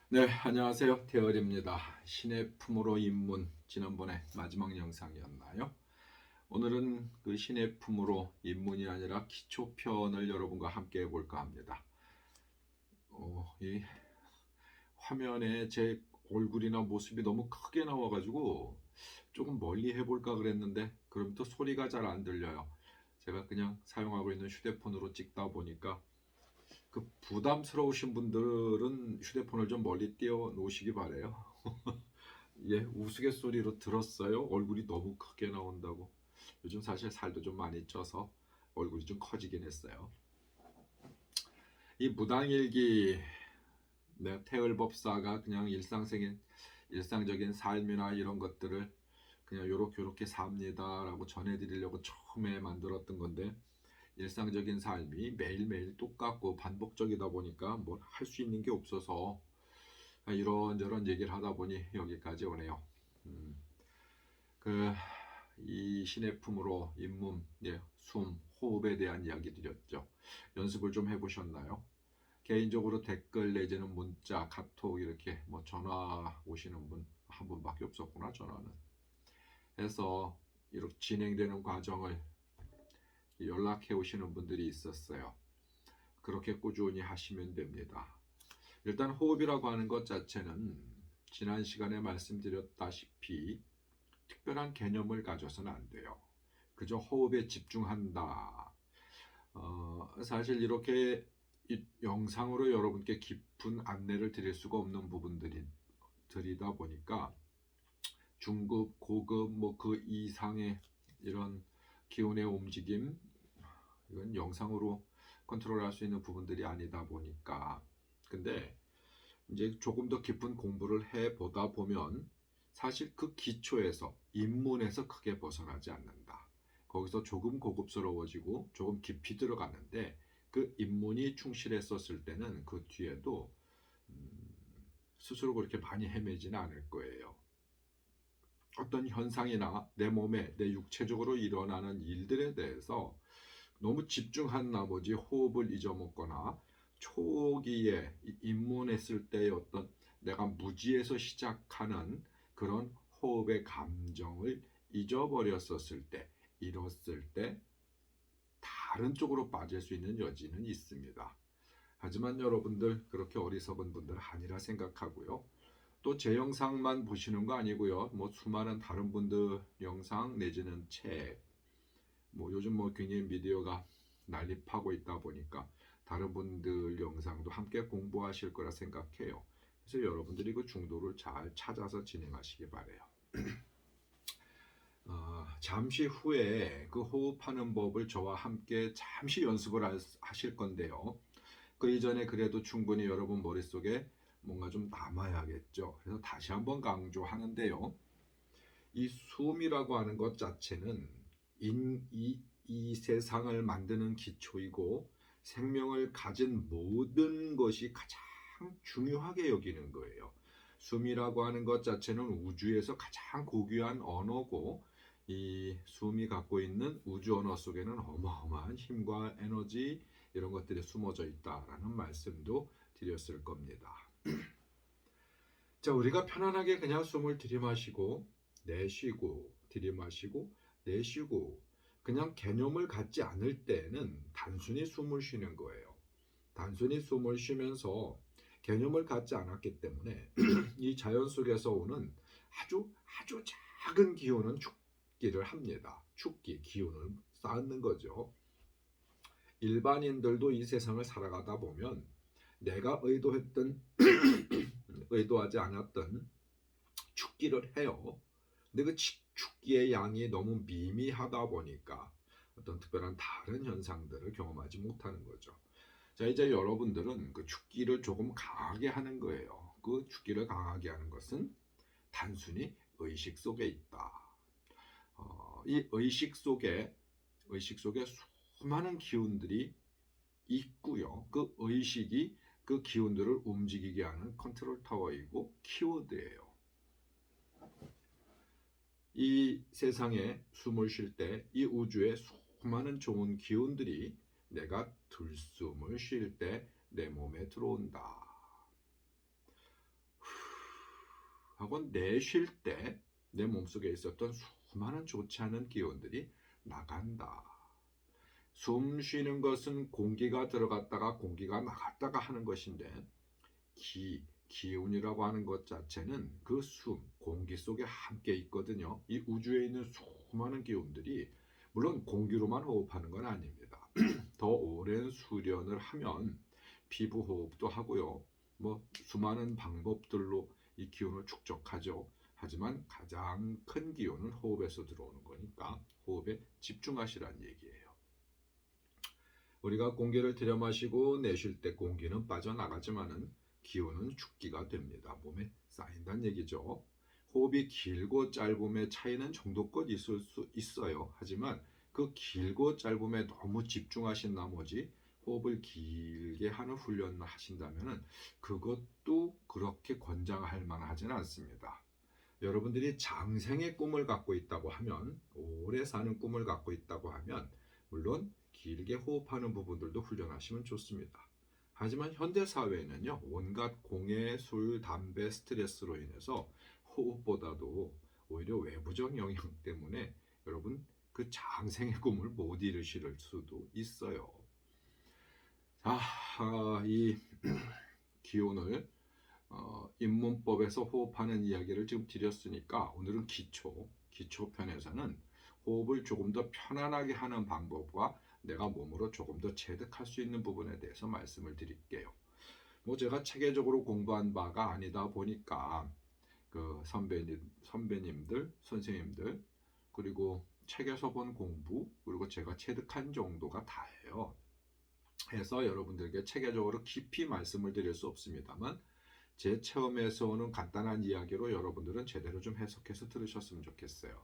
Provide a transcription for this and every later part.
네, 안녕하세요. 태열입니다. 신의 품으로 입문, 지난번에 마지막 영상이었나요? 오늘은 그 신의 품으로 입문이 아니라 기초편을 여러분과 함께 해볼까 합니다. 이 화면에 제 얼굴이나 모습이 너무 크게 나와가지고 조금 멀리 해볼까 그랬는데 그럼 또 소리가 잘 안 들려요. 제가 그냥 사용하고 있는 휴대폰으로 찍다 보니까 그 부담스러우신 분들은 휴대폰을 좀 멀리 띄워 놓으시기 바래요. 예, 우스갯소리로 들었어요. 얼굴이 너무 크게 나온다고. 요즘 사실 살도 좀 많이 쪄서 얼굴이 좀 커지긴 했어요. 이 무당일기, 네, 태을법사가 그냥 일상적인 삶이나 이런 것들을 그냥 요렇게 삽니다라고 전해드리려고 처음에 만들었던 건데, 일상적인 삶이 매일매일 똑같고 반복적이다 보니까 뭘 할 수 있는 게 없어서 이런저런 얘기를 하다 보니 여기까지 오네요. 음, 그 이 신의 품으로 잇몸, 예, 숨, 호흡에 대한 이야기 드렸죠. 연습을 좀 해보셨나요? 개인적으로 댓글 내지는 문자, 카톡 이렇게 뭐 전화 오시는 분 한 분밖에 없었구나 전화는. 해서 이렇게 진행되는 과정을 연락해 오시는 분들이 있었어요. 그렇게 꾸준히 하시면 됩니다. 일단 호흡이라고 하는 것 자체는 지난 시간에 말씀드렸다시피 특별한 개념을 가져서는 안 돼요. 그저 호흡에 집중한다. 사실 이렇게 이 영상으로 여러분께 깊은 안내를 드릴 수가 없는 부분들이다 보니까 중급, 고급, 뭐 그 이상의 이런 기운의 움직임, 이건 영상으로 컨트롤할 수 있는 부분들이 아니다 보니까. 근데 이제 조금 더 깊은 공부를 해 보다 보면 사실 그 기초에서 입문에서 크게 벗어나지 않는다. 거기서 조금 고급스러워지고 조금 깊이 들어가는데 그 입문이 충실했었을 때는 그 뒤에도 음, 스스로 그렇게 많이 헤매지는 않을 거예요. 어떤 현상이나 내 몸에 내 육체적으로 일어나는 일들에 대해서 너무 집중한 나머지 호흡을 잊어먹거나 초기에 입문했을 때의 어떤 내가 무지에서 시작하는 그런 호흡의 감정을 잊어버렸었을 때, 잃었을 때 다른 쪽으로 빠질 수 있는 여지는 있습니다. 하지만 여러분들 그렇게 어리석은 분들 아니라 생각하고요. 또 제 영상만 보시는 거 아니고요. 뭐 수많은 다른 분들 영상 내지는 책, 뭐 요즘 뭐 굉장히 미디어가 난립하고 있다 보니까 다른 분들 영상도 함께 공부하실 거라 생각해요. 그래서 여러분들이 그 중도를 잘 찾아서 진행하시기 바래요. 잠시 후에 그 호흡하는 법을 저와 함께 잠시 연습을 하실 건데요. 그 이전에 그래도 충분히 여러분 머릿속에 뭔가 좀 남아야겠죠. 그래서 다시 한번 강조하는데요. 이 숨이라고 하는 것 자체는 이 세상을 만드는 기초이고 생명을 가진 모든 것이 가장 중요하게 여기는 거예요. 숨이라고 하는 것 자체는 우주에서 가장 고귀한 언어고 이 숨이 갖고 있는 우주 언어 속에는 어마어마한 힘과 에너지 이런 것들이 숨어져 있다라는 말씀도 드렸을 겁니다. 자, 우리가 편안하게 그냥 숨을 들이마시고 내쉬고 들이마시고 내쉬고 그냥 개념을 갖지 않을 때는 단순히 숨을 쉬는 거예요. 단순히 숨을 쉬면서 개념을 갖지 않았기 때문에 이 자연 속에서 오는 아주 작은 기운은 죽기를 합니다. 죽기, 기운을 쌓는 거죠. 일반인들도 이 세상을 살아가다 보면 내가 의도하지 않았던 축기를 해요. 근데 그 축기의 양이 너무 미미하다 보니까 어떤 특별한 다른 현상들을 경험하지 못하는 거죠. 자, 이제 여러분들은 그 축기를 조금 강하게 하는 거예요. 그 축기를 강하게 하는 것은 단순히 의식 속에 있다. 이 의식 속에 수많은 기운들이 있고요. 그 의식이 그 기운들을 움직이게 하는 컨트롤 타워이고 키워드예요. 이 세상에 숨을 쉴 때 이 우주의 수많은 좋은 기운들이 내가 들숨을 쉴 때 내 몸에 들어온다. 하고 내쉴 때 내 몸속에 있었던 수많은 좋지 않은 기운들이 나간다. 숨 쉬는 것은 공기가 들어갔다가 공기가 나갔다가 하는 것인데 기운이라고 하는 것 자체는 그 숨, 공기 속에 함께 있거든요. 이 우주에 있는 수많은 기운들이 물론 공기로만 호흡하는 건 아닙니다. 더 오랜 수련을 하면 피부 호흡도 하고요. 뭐 수많은 방법들로 이 기운을 축적하죠. 하지만 가장 큰 기운은 호흡에서 들어오는 거니까 호흡에 집중하시라는 얘기예요. 우리가 공기를 들여 마시고 내쉴 때 공기는 빠져나가지만은 기운은 축기가 됩니다. 몸에 쌓인다는 얘기죠. 호흡이 길고 짧음의 차이는 정도껏 있을 수 있어요. 하지만 그 길고 짧음에 너무 집중하신 나머지 호흡을 길게 하는 훈련을 하신다면 그것도 그렇게 권장할 만하지는 않습니다. 여러분들이 장생의 꿈을 갖고 있다고 하면, 오래 사는 꿈을 갖고 있다고 하면 물론 길게 호흡하는 부분들도 훈련하시면 좋습니다. 하지만 현대사회는요, 온갖 공해, 술, 담배, 스트레스로 인해서 호흡보다도 오히려 외부적 영향 때문에 여러분 그 장생의 꿈을 못 이루실 수도 있어요. 자, 이 기운을 입문법에서 호흡하는 이야기를 지금 드렸으니까 오늘은 기초편에서는 호흡을 조금 더 편안하게 하는 방법과 내가 몸으로 조금 더 체득할 수 있는 부분에 대해서 말씀을 드릴게요. 뭐 제가 체계적으로 공부한 바가 아니다 보니까 그 선배님들, 선생님들, 그리고 책에서 본 공부, 그리고 제가 체득한 정도가 다예요. 해서 여러분들에게 체계적으로 깊이 말씀을 드릴 수 없습니다만 제 체험에서 오는 간단한 이야기로 여러분들은 제대로 좀 해석해서 들으셨으면 좋겠어요.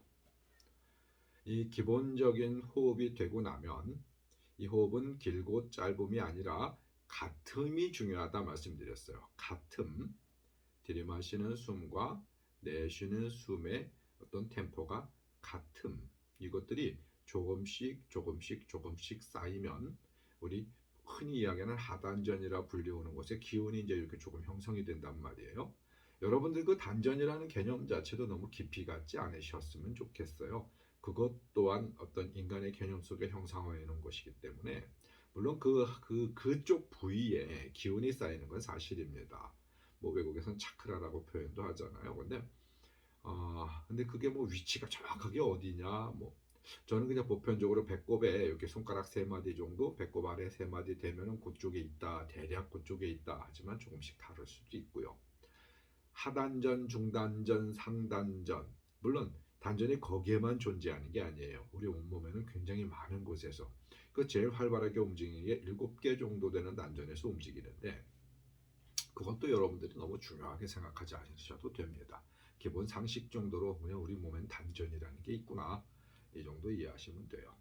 이 기본적인 호흡이 되고 나면 이 호흡은 길고 짧음이 아니라 같음이 중요하다 말씀드렸어요. 같음, 들이마시는 숨과 내쉬는 숨의 어떤 템포가 같음, 이것들이 조금씩 쌓이면 우리 흔히 이야기하는 하단전이라 불리우는 곳에 기운이 이제 이렇게 조금 형성이 된단 말이에요. 여러분들 그 단전이라는 개념 자체도 너무 깊이 갖지 않으셨으면 좋겠어요. 그것 또한 어떤 인간의 개념 속에 형성하여 있는 것이기 때문에 물론 그쪽 부위에 기운이 쌓이는 건 사실입니다. 뭐 외국에서는 차크라라고 표현도 하잖아요. 근데 그게 뭐 위치가 정확하게 어디냐, 뭐 저는 그냥 보편적으로 배꼽에 이렇게 손가락 3마디 정도, 배꼽 아래 3마디 되면은 그쪽에 있다, 대략 그쪽에 있다. 하지만 조금씩 다를 수도 있고요. 하단전, 중단전, 상단전, 물론 단전이 거기에만 존재하는 게 아니에요. 우리 온몸에는 굉장히 많은 곳에서 그 제일 활발하게 움직이는 게 7개 정도 되는 단전에서 움직이는데 그것도 여러분들이 너무 중요하게 생각하지 않으셔도 됩니다. 기본 상식 정도로 그냥 우리 몸엔 단전이라는 게 있구나, 이 정도 이해하시면 돼요.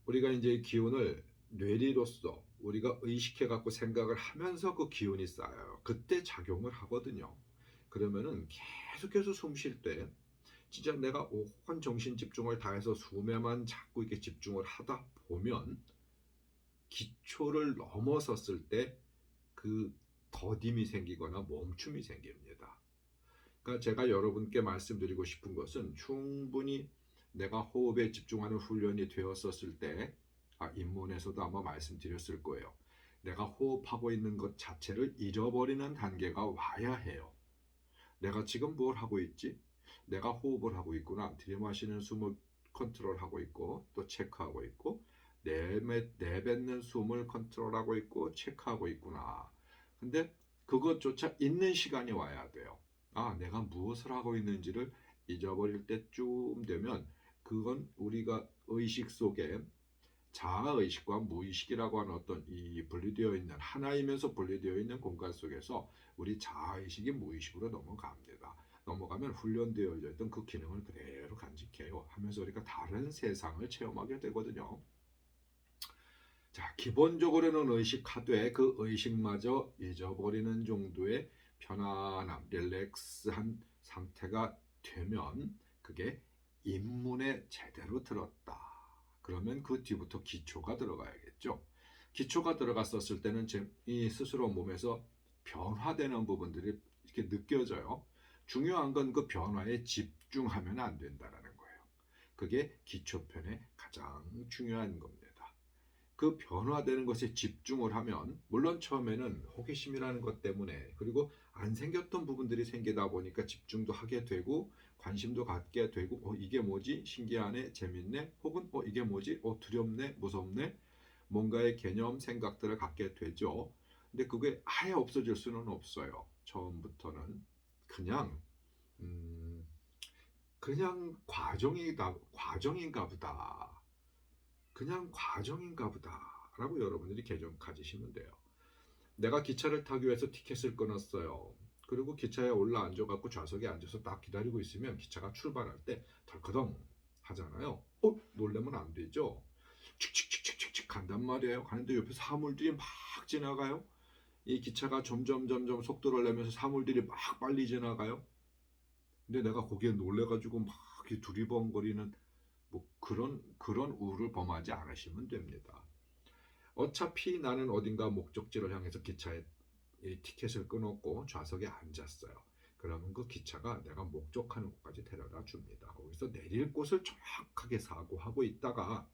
우리가 이제 기운을 뇌리로서 우리가 의식해 갖고 생각을 하면서 그 기운이 쌓여요. 그때 작용을 하거든요. 그러면은 계속해서 숨 쉴 때 진짜 내가 온 정신 집중을 다해서 숨에만 자꾸 이렇게 집중을 하다 보면 기초를 넘어섰을 때 그 더딤이 생기거나 멈춤이 생깁니다. 그러니까 제가 여러분께 말씀드리고 싶은 것은 충분히 내가 호흡에 집중하는 훈련이 되었었을 때, 입문에서도 아마 말씀드렸을 거예요. 내가 호흡하고 있는 것 자체를 잃어버리는 단계가 와야 해요. 내가 지금 뭘 하고 있지? 내가 호흡을 하고 있구나. 들이마시는 숨을 컨트롤하고 있고 또 체크하고 있고 내뱉는 숨을 컨트롤하고 있고 체크하고 있구나. 근데 그것조차 있는 시간이 와야 돼요. 내가 무엇을 하고 있는지를 잊어버릴 때쯤 되면 그건 우리가 의식 속에 자아의식과 무의식이라고 하는 어떤 이 분리되어 있는 하나이면서 분리되어 있는 공간 속에서 우리 자아의식이 무의식으로 넘어갑니다. 넘어가면 훈련되어 있던 그 기능을 그대로 간직해요. 하면서 우리가 다른 세상을 체험하게 되거든요. 자, 기본적으로는 의식하되 그 의식마저 잊어버리는 정도의 편안함, 릴렉스한 상태가 되면 그게 입문에 제대로 들었다. 그러면 그 뒤부터 기초가 들어가야겠죠. 기초가 들어갔었을 때는 이 스스로 몸에서 변화되는 부분들이 이렇게 느껴져요. 중요한 건 그 변화에 집중하면 안 된다라는 거예요. 그게 기초편의 가장 중요한 겁니다. 그 변화되는 것에 집중을 하면 물론 처음에는 호기심이라는 것 때문에 그리고 안 생겼던 부분들이 생기다 보니까 집중도 하게 되고 관심도 갖게 되고 이게 뭐지? 신기하네? 재밌네? 혹은 이게 뭐지? 두렵네? 무섭네? 뭔가의 개념, 생각들을 갖게 되죠. 근데 그게 아예 없어질 수는 없어요. 처음부터는 그냥 음, 그냥 과정인가 보다. 그냥 과정인가 보다라고 여러분들이 개념 가지시면 돼요. 내가 기차를 타기 위해서 티켓을 끊었어요. 그리고 기차에 올라 앉아갖고 좌석에 앉아서 딱 기다리고 있으면 기차가 출발할 때 덜커덩 하잖아요. 놀라면 안 되죠. 칙칙칙칙칙 간단 말이에요. 가는데 옆에 사물들이 막 지나가요. 이 기차가 점점 속도를 내면서 사물들이 막 빨리 지나가요. 근데 내가 거기에 놀래가지고 막 두리번거리는 뭐 그런 우를 범하지 않으시면 됩니다. 어차피 나는 어딘가 목적지를 향해서 기차에 티켓을 끊었고 좌석에 앉았어요. 그러면 그 기차가 내가 목적하는 곳까지 데려다 줍니다. 거기서 내릴 곳을 정확하게 사고하고 있다가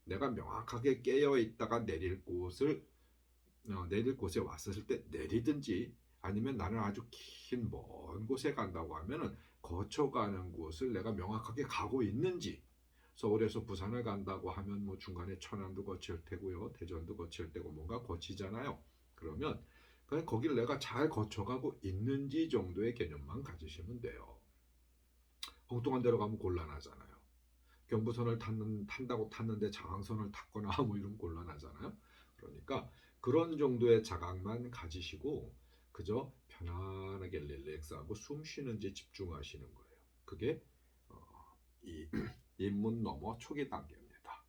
내가 명확하게 깨어 있다가 내릴 곳에 왔을 때 내리든지 아니면 나는 아주 긴 먼 곳에 간다고 하면은 거쳐가는 곳을 내가 명확하게 가고 있는지 서울에서 부산을 간다고 하면 뭐 중간에 천안도 거칠 테고요. 대전도 거칠 테고 뭔가 거치잖아요. 그러면 그냥 거기를 내가 잘 거쳐가고 있는지 정도의 개념만 가지시면 돼요. 엉뚱한 데로 가면 곤란하잖아요. 경부선을 탄다고 탔는데 장항선을 탔거나 뭐 이런 곤란하잖아요. 그러니까 그런 정도의 자각만 가지시고 그저 편안하게 릴렉스하고 숨 쉬는지 집중하시는 거예요. 그게 이 입문 넘어 초기 단계입니다.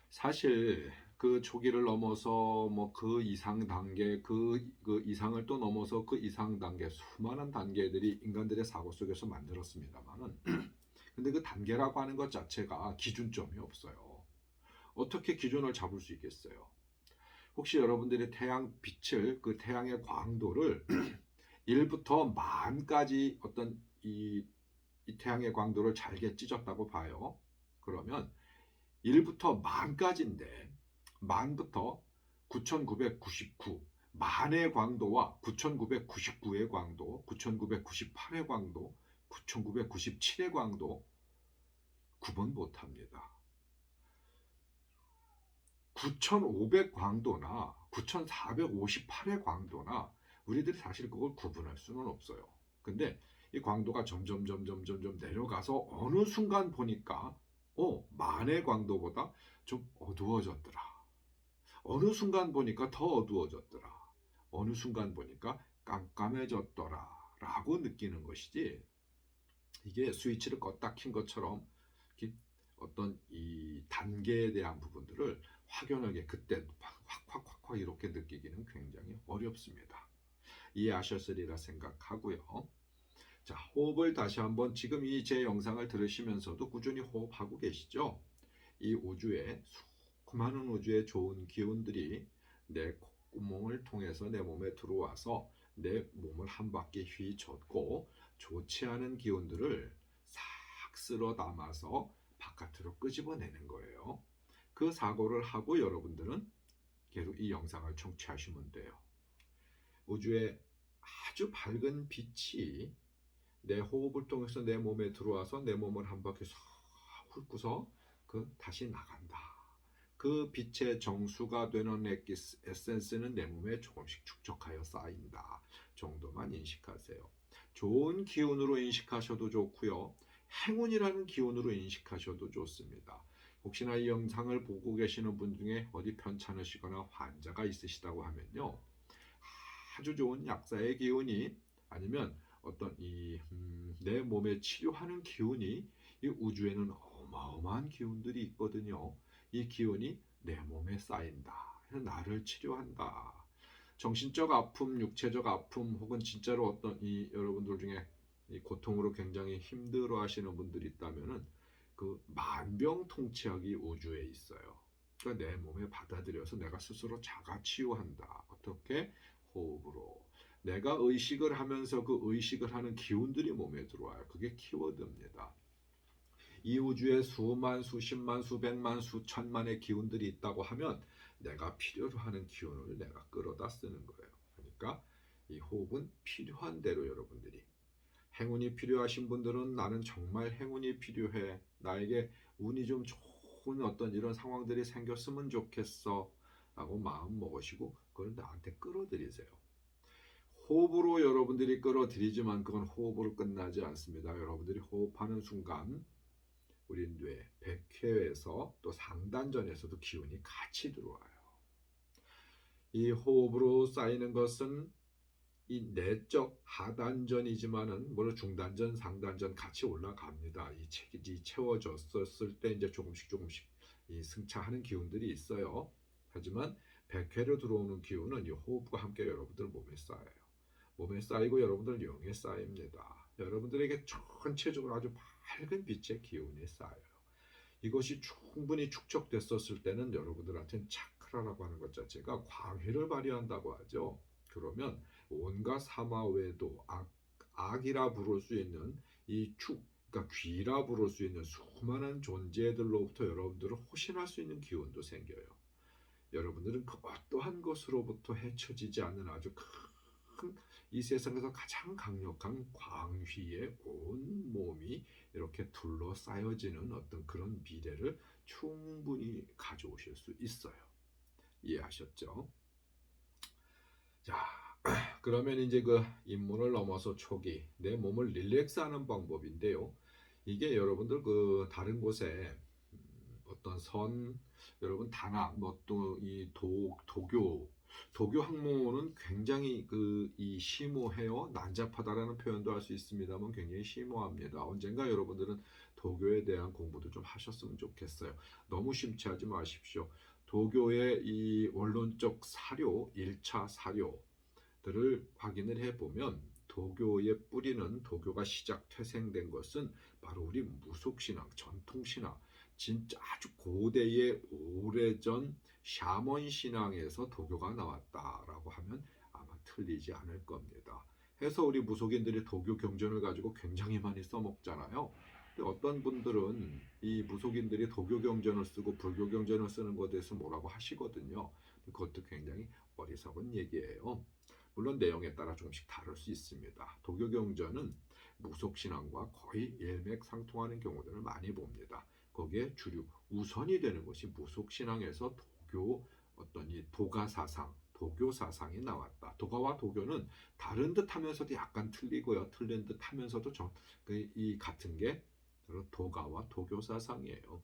사실 그 초기를 넘어서 뭐 그 이상 단계 그 이상을 또 넘어서 그 이상 단계 수많은 단계들이 인간들의 사고 속에서 만들었습니다만은 근데 그 단계라고 하는 것 자체가 기준점이 없어요. 어떻게 기준을 잡을 수 있겠어요? 혹시 여러분들이 태양 빛을 그 태양의 광도를 1부터 만까지 어떤 이 태양의 광도를 잘게 찢었다고 봐요. 그러면 1부터 만까지인데 만부터 9999 만의 광도와 9999의 광도, 9998의 광도, 9997의 광도 구분 못합니다. 9500 광도나 9458의 광도나 우리들이 사실 그걸 구분할 수는 없어요. 근데 이 광도가 점점 내려가서 어느 순간 보니까 만의 광도보다 좀 어두워졌더라. 어느 순간 보니까 더 어두워졌더라. 어느 순간 보니까 깜깜해졌더라. 라고 느끼는 것이지 이게 스위치를 껐다 킨 것처럼 어떤 이 단계에 대한 부분들을 확연하게 그때 확 이렇게 느끼기는 굉장히 어렵습니다. 이해하셨으리라 생각하고요. 자, 호흡을 다시 한번 지금 이 제 영상을 들으시면서도 꾸준히 호흡하고 계시죠? 이 우주에 수많은 우주의 좋은 기운들이 내 콧구멍을 통해서 내 몸에 들어와서 내 몸을 한 바퀴 휘젓고 좋지 않은 기운들을 싹 쓸어 담아서 바깥으로 끄집어내는 거예요. 그 사고를 하고 여러분들은 계속 이 영상을 청취하시면 돼요. 우주의 아주 밝은 빛이 내 호흡을 통해서 내 몸에 들어와서 내 몸을 한 바퀴 싹 훑고서 다시 나간다. 그 빛의 정수가 되는 에센스는 내 몸에 조금씩 축적하여 쌓인다. 정도만 인식하세요. 좋은 기운으로 인식하셔도 좋고요. 행운이라는 기운으로 인식하셔도 좋습니다. 혹시나 이 영상을 보고 계시는 분 중에 어디 편찮으시거나 환자가 있으시다고 하면요. 아주 좋은 약사의 기운이 아니면 어떤 내 몸에 치료하는 기운이 이 우주에는 어마어마한 기운들이 있거든요. 이 기운이 내 몸에 쌓인다. 그래서 나를 치료한다. 정신적 아픔, 육체적 아픔 혹은 진짜로 어떤 이 여러분들 중에 이 고통으로 굉장히 힘들어하시는 분들이 있다면은 그 만병통치약이 우주에 있어요. 그러니까 내 몸에 받아들여서 내가 스스로 자가 치유한다. 어떻게? 호흡으로. 내가 의식을 하면서 그 의식을 하는 기운들이 몸에 들어와요. 그게 키워드입니다. 이 우주에 수만, 수십만, 수백만, 수천만의 기운들이 있다고 하면 내가 필요로 하는 기운을 내가 끌어다 쓰는 거예요. 그러니까 이 호흡은 필요한 대로 여러분들이 행운이 필요하신 분들은 나는 정말 행운이 필요해. 나에게 운이 좀 좋은 어떤 이런 상황들이 생겼으면 좋겠어. 라고 마음 먹으시고 그걸 나한테 끌어들이세요. 호흡으로 여러분들이 끌어들이지만 그건 호흡으로 끝나지 않습니다. 여러분들이 호흡하는 순간 우리 뇌, 백회에서 또 상단전에서도 기운이 같이 들어와요. 이 호흡으로 쌓이는 것은 이 내적 하단전이지만은 물론 중단전, 상단전 같이 올라갑니다. 이 책이 채워졌을 때 이제 조금씩 이 승차하는 기운들이 있어요. 하지만 백회로 들어오는 기운은 이 호흡과 함께 여러분들 몸에 쌓여요. 몸에 쌓이고 여러분들 영에 쌓입니다. 여러분들에게 전체적으로 아주 밝은 빛의 기운이 쌓여요. 이것이 충분히 축적됐었을 때는 여러분들한테는 차크라라고 하는 것 자체가 광회를 발휘한다고 하죠. 그러면 온갖 사마외도 악이라 부를 수 있는 그러니까 귀라 부를 수 있는 수많은 존재들로부터 여러분들을 호신할 수 있는 기운도 생겨요. 여러분들은 그 어떠한 것으로부터 헤쳐지지 않는 아주 큰 이 세상에서 가장 강력한 광휘의 온 몸이 이렇게 둘러싸여지는 어떤 그런 미래를 충분히 가져오실 수 있어요. 이해하셨죠? 자, 그러면 이제 그 입문을 넘어서 초기 내 몸을 릴렉스하는 방법인데요. 이게 여러분들 그 다른 곳에 어떤 여러분 단학 뭐 또 이 도교 학문은 굉장히 이 심오해요. 난잡하다라는 표현도 할 수 있습니다만 굉장히 심오합니다. 언젠가 여러분들은 도교에 대한 공부도 좀 하셨으면 좋겠어요. 너무 심취하지 마십시오. 도교의 이 원론적 사료, 1차 사료들을 확인을 해보면 도교의 뿌리는 도교가 퇴생된 것은 바로 우리 무속신앙, 전통신앙, 진짜 아주 고대의 오래전 샤먼 신앙에서 도교가 나왔다라고 하면 아마 틀리지 않을 겁니다. 해서 우리 무속인들이 도교 경전을 가지고 굉장히 많이 써먹잖아요. 근데 어떤 분들은 이 무속인들이 도교 경전을 쓰고 불교 경전을 쓰는 것에 대해서 뭐라고 하시거든요. 그것도 굉장히 어리석은 얘기예요. 물론 내용에 따라 조금씩 다를 수 있습니다. 도교 경전은 무속신앙과 거의 일맥상통하는 경우들을 많이 봅니다. 거기에 주류 우선이 되는 것이 무속신앙에서 도교 어떤 이 도가 사상, 도교 사상이 나왔다. 도가와 도교는 다른 듯하면서도 약간 틀리고요. 틀린 듯하면서도 이 같은 게 바로 도가와 도교 사상이에요.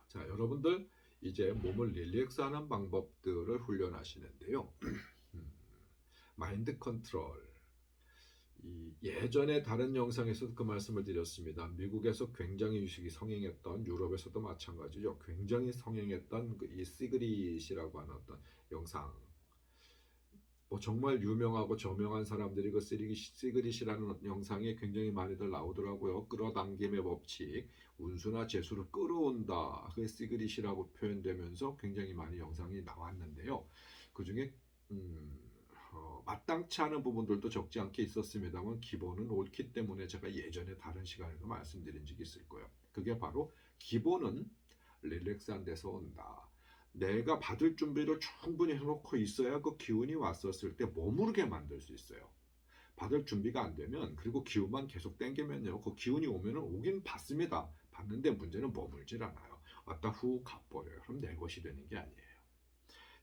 자, 여러분들 이제 몸을 릴렉스하는 방법들을 훈련하시는데요. 마인드 컨트롤. 예전에 다른 영상에서도 그 말씀을 드렸습니다. 미국에서 굉장히 유식이 성행했던, 유럽에서도 마찬가지죠. 굉장히 성행했던 이 시그릿이라고 하는 어떤 영상. 뭐 정말 유명하고 저명한 사람들이 그 시그릿이라는 영상에 굉장히 많이들 나오더라고요. 끌어당김의 법칙, 운수나 재수를 끌어온다. 그게 시그릿이라고 표현되면서 굉장히 많이 영상이 나왔는데요. 그 중에 마땅치 않은 부분들도 적지 않게 있었습니다만 기본은 옳기 때문에 제가 예전에 다른 시간에도 말씀드린 적이 있을 거예요. 그게 바로 기본은 릴렉스한 데서 온다. 내가 받을 준비를 충분히 해놓고 있어야 그 기운이 왔었을 때 머무르게 만들 수 있어요. 받을 준비가 안 되면 그리고 기운만 계속 땡기면요. 그 기운이 오면은 오긴 받습니다. 받는데 문제는 머물질 않아요. 왔다 후 가버려요. 그럼 내 것이 되는 게 아니에요.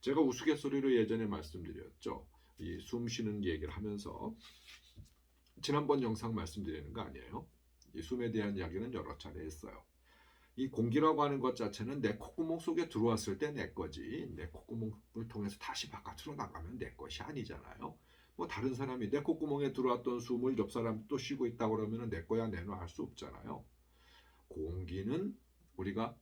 제가 우스갯소리로 예전에 말씀드렸죠. 이 숨 쉬는 얘기를 하면서 지난번 영상 말씀드리는 거 아니에요. 이 숨에 대한 이야기는 여러 차례 했어요. 이 공기라고 하는 것 자체는 내 콧구멍 속에 들어왔을 때 내 거지 내 콧구멍을 통해서 다시 바깥으로 나가면 내 것이 아니잖아요. 뭐 다른 사람이 내 콧구멍에 들어왔던 숨을 옆 사람이 또 쉬고 있다 그러면 내 거야 내놔 할 수 없잖아요. 공기는 우리가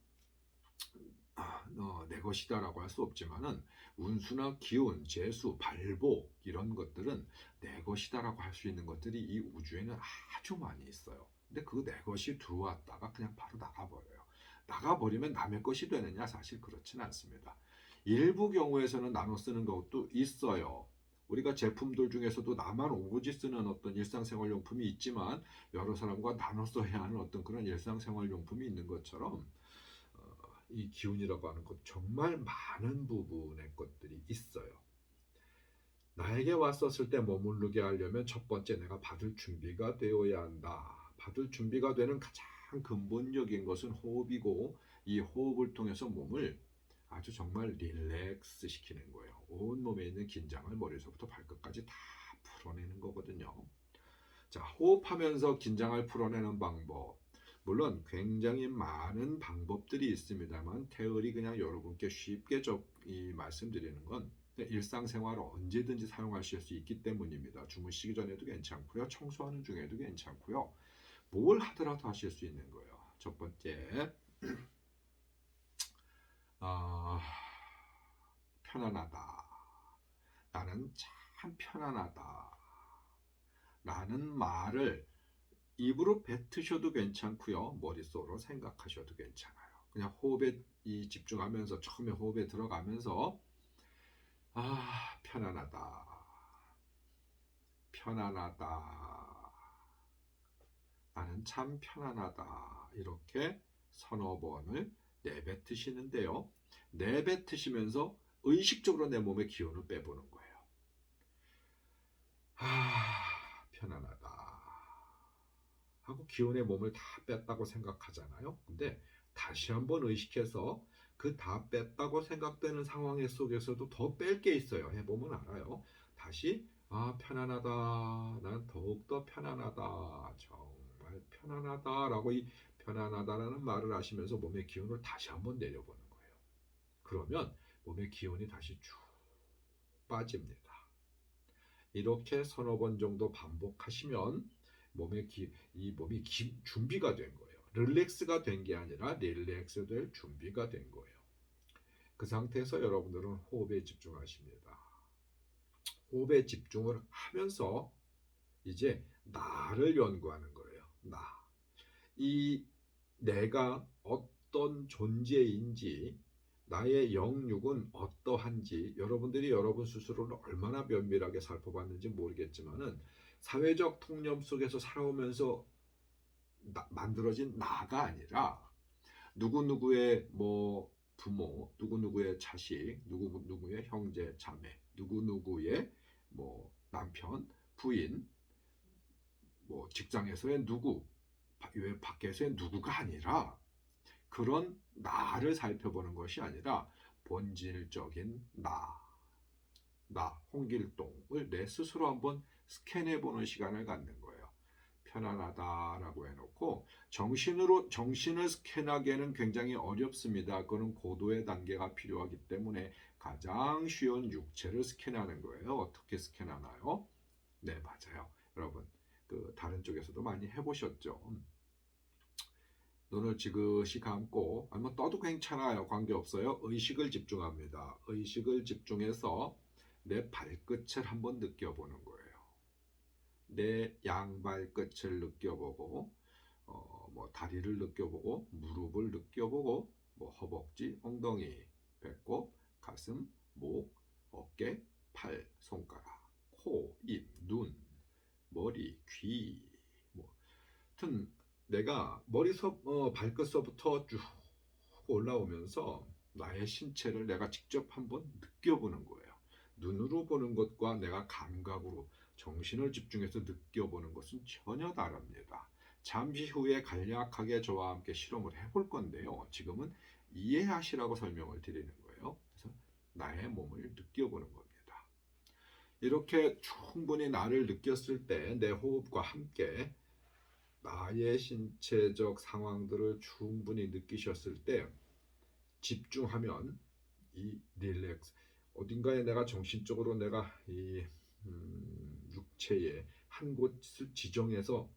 내 것이다라고 할 수 없지만은 운수나 기운, 재수, 발복 이런 것들은 내 것이다라고 할 수 있는 것들이 이 우주에는 아주 많이 있어요. 근데 그 내 것이 들어왔다가 그냥 바로 나가버려요. 나가버리면 남의 것이 되느냐? 사실 그렇지는 않습니다. 일부 경우에서는 나눠 쓰는 것도 있어요. 우리가 제품들 중에서도 나만 오로지 쓰는 어떤 일상생활용품이 있지만 여러 사람과 나눠 써야 하는 어떤 그런 일상생활용품이 있는 것처럼 이 기운이라고 하는 것 정말 많은 부분의 것들이 있어요. 나에게 왔었을 때 머무르게 하려면 첫 번째 내가 받을 준비가 되어야 한다. 받을 준비가 되는 가장 근본적인 것은 호흡이고 이 호흡을 통해서 몸을 아주 정말 릴렉스 시키는 거예요. 온몸에 있는 긴장을 머리에서부터 발끝까지 다 풀어내는 거거든요. 자, 호흡하면서 긴장을 풀어내는 방법. 물론 굉장히 많은 방법들이 있습니다만 태을이 그냥 여러분께 쉽게 말씀드리는 건 일상생활 언제든지 사용하실 수 있기 때문입니다. 주무시기 전에도 괜찮고요. 청소하는 중에도 괜찮고요. 뭘 하더라도 하실 수 있는 거예요. 첫 번째, 편안하다. 나는 참 편안하다. 라는 말을 입으로 뱉으셔도 괜찮고요. 머릿속으로 생각하셔도 괜찮아요. 그냥 호흡에 집중하면서 처음에 호흡에 들어가면서 편안하다. 편안하다. 나는 참 편안하다. 이렇게 서너 번을 내뱉으시는데요. 내뱉으시면서 의식적으로 내 몸의 기운을 빼보는 거예요. 편안하다. 하고 기운의 몸을 다 뺐다고 생각하잖아요. 근데 다시 한번 의식해서 그 다 뺐다고 생각되는 상황 속에서도 더 뺄 게 있어요. 해보면 알아요. 다시 편안하다. 난 더욱더 편안하다. 정말 편안하다라고 이 편안하다라는 말을 하시면서 몸의 기운을 다시 한번 내려보는 거예요. 그러면 몸의 기운이 다시 쭉 빠집니다. 이렇게 서너 번 정도 반복하시면 이 몸이 준비가 된 거예요. 릴렉스가 된 게 아니라 릴렉스 될 준비가 된 거예요. 그 상태에서 여러분들은 호흡에 집중하십니다. 호흡에 집중을 하면서 이제 나를 연구하는 거예요. 이 내가 어떤 존재인지, 나의 영육은 어떠한지, 여러분들이 여러분 스스로를 얼마나 면밀하게 살펴봤는지 모르겠지만은 사회적 통념 속에서 살아오면서 만들어진 나가 아니라 누구누구의 부모, 누구누구의 자식, 누구누구의 형제, 자매, 누구누구의 남편, 부인, 직장에서의 누구, 밖에서의 누구가 아니라 그런 나를 살펴보는 것이 아니라 본질적인 홍길동을 내 스스로 한번 스캔해보는 시간을 갖는 거예요. 편안하다라고 해놓고 정신을 스캔하기에는 굉장히 어렵습니다. 그거는 고도의 단계가 필요하기 때문에 가장 쉬운 육체를 스캔하는 거예요. 어떻게 스캔하나요? 네, 맞아요. 여러분, 다른 쪽에서도 많이 해보셨죠? 눈을 지그시 감고 아니면 떠도 괜찮아요. 관계없어요. 의식을 집중합니다. 의식을 집중해서 내 발끝을 한번 느껴보는 거예요. 내 양발끝을 느껴보고 다리를 느껴보고 무릎을 느껴보고 허벅지, 엉덩이, 배꼽, 가슴, 목, 어깨, 팔, 손가락, 코, 입, 눈, 머리, 귀 하여튼 내가 발끝서부터 쭉 올라오면서 나의 신체를 내가 직접 한번 느껴보는 거예요. 눈으로 보는 것과 내가 감각으로 정신을 집중해서 느껴보는 것은 전혀 다릅니다. 잠시 후에 간략하게 저와 함께 실험을 해볼 건데요. 지금은 이해하시라고 설명을 드리는 거예요. 그래서 나의 몸을 느껴보는 겁니다. 이렇게 충분히 나를 느꼈을 때 내 호흡과 함께 나의 신체적 상황들을 충분히 느끼셨을 때 집중하면 이 릴렉스 어딘가에 내가 정신적으로 내가 이 육체의 한 곳을 지정해서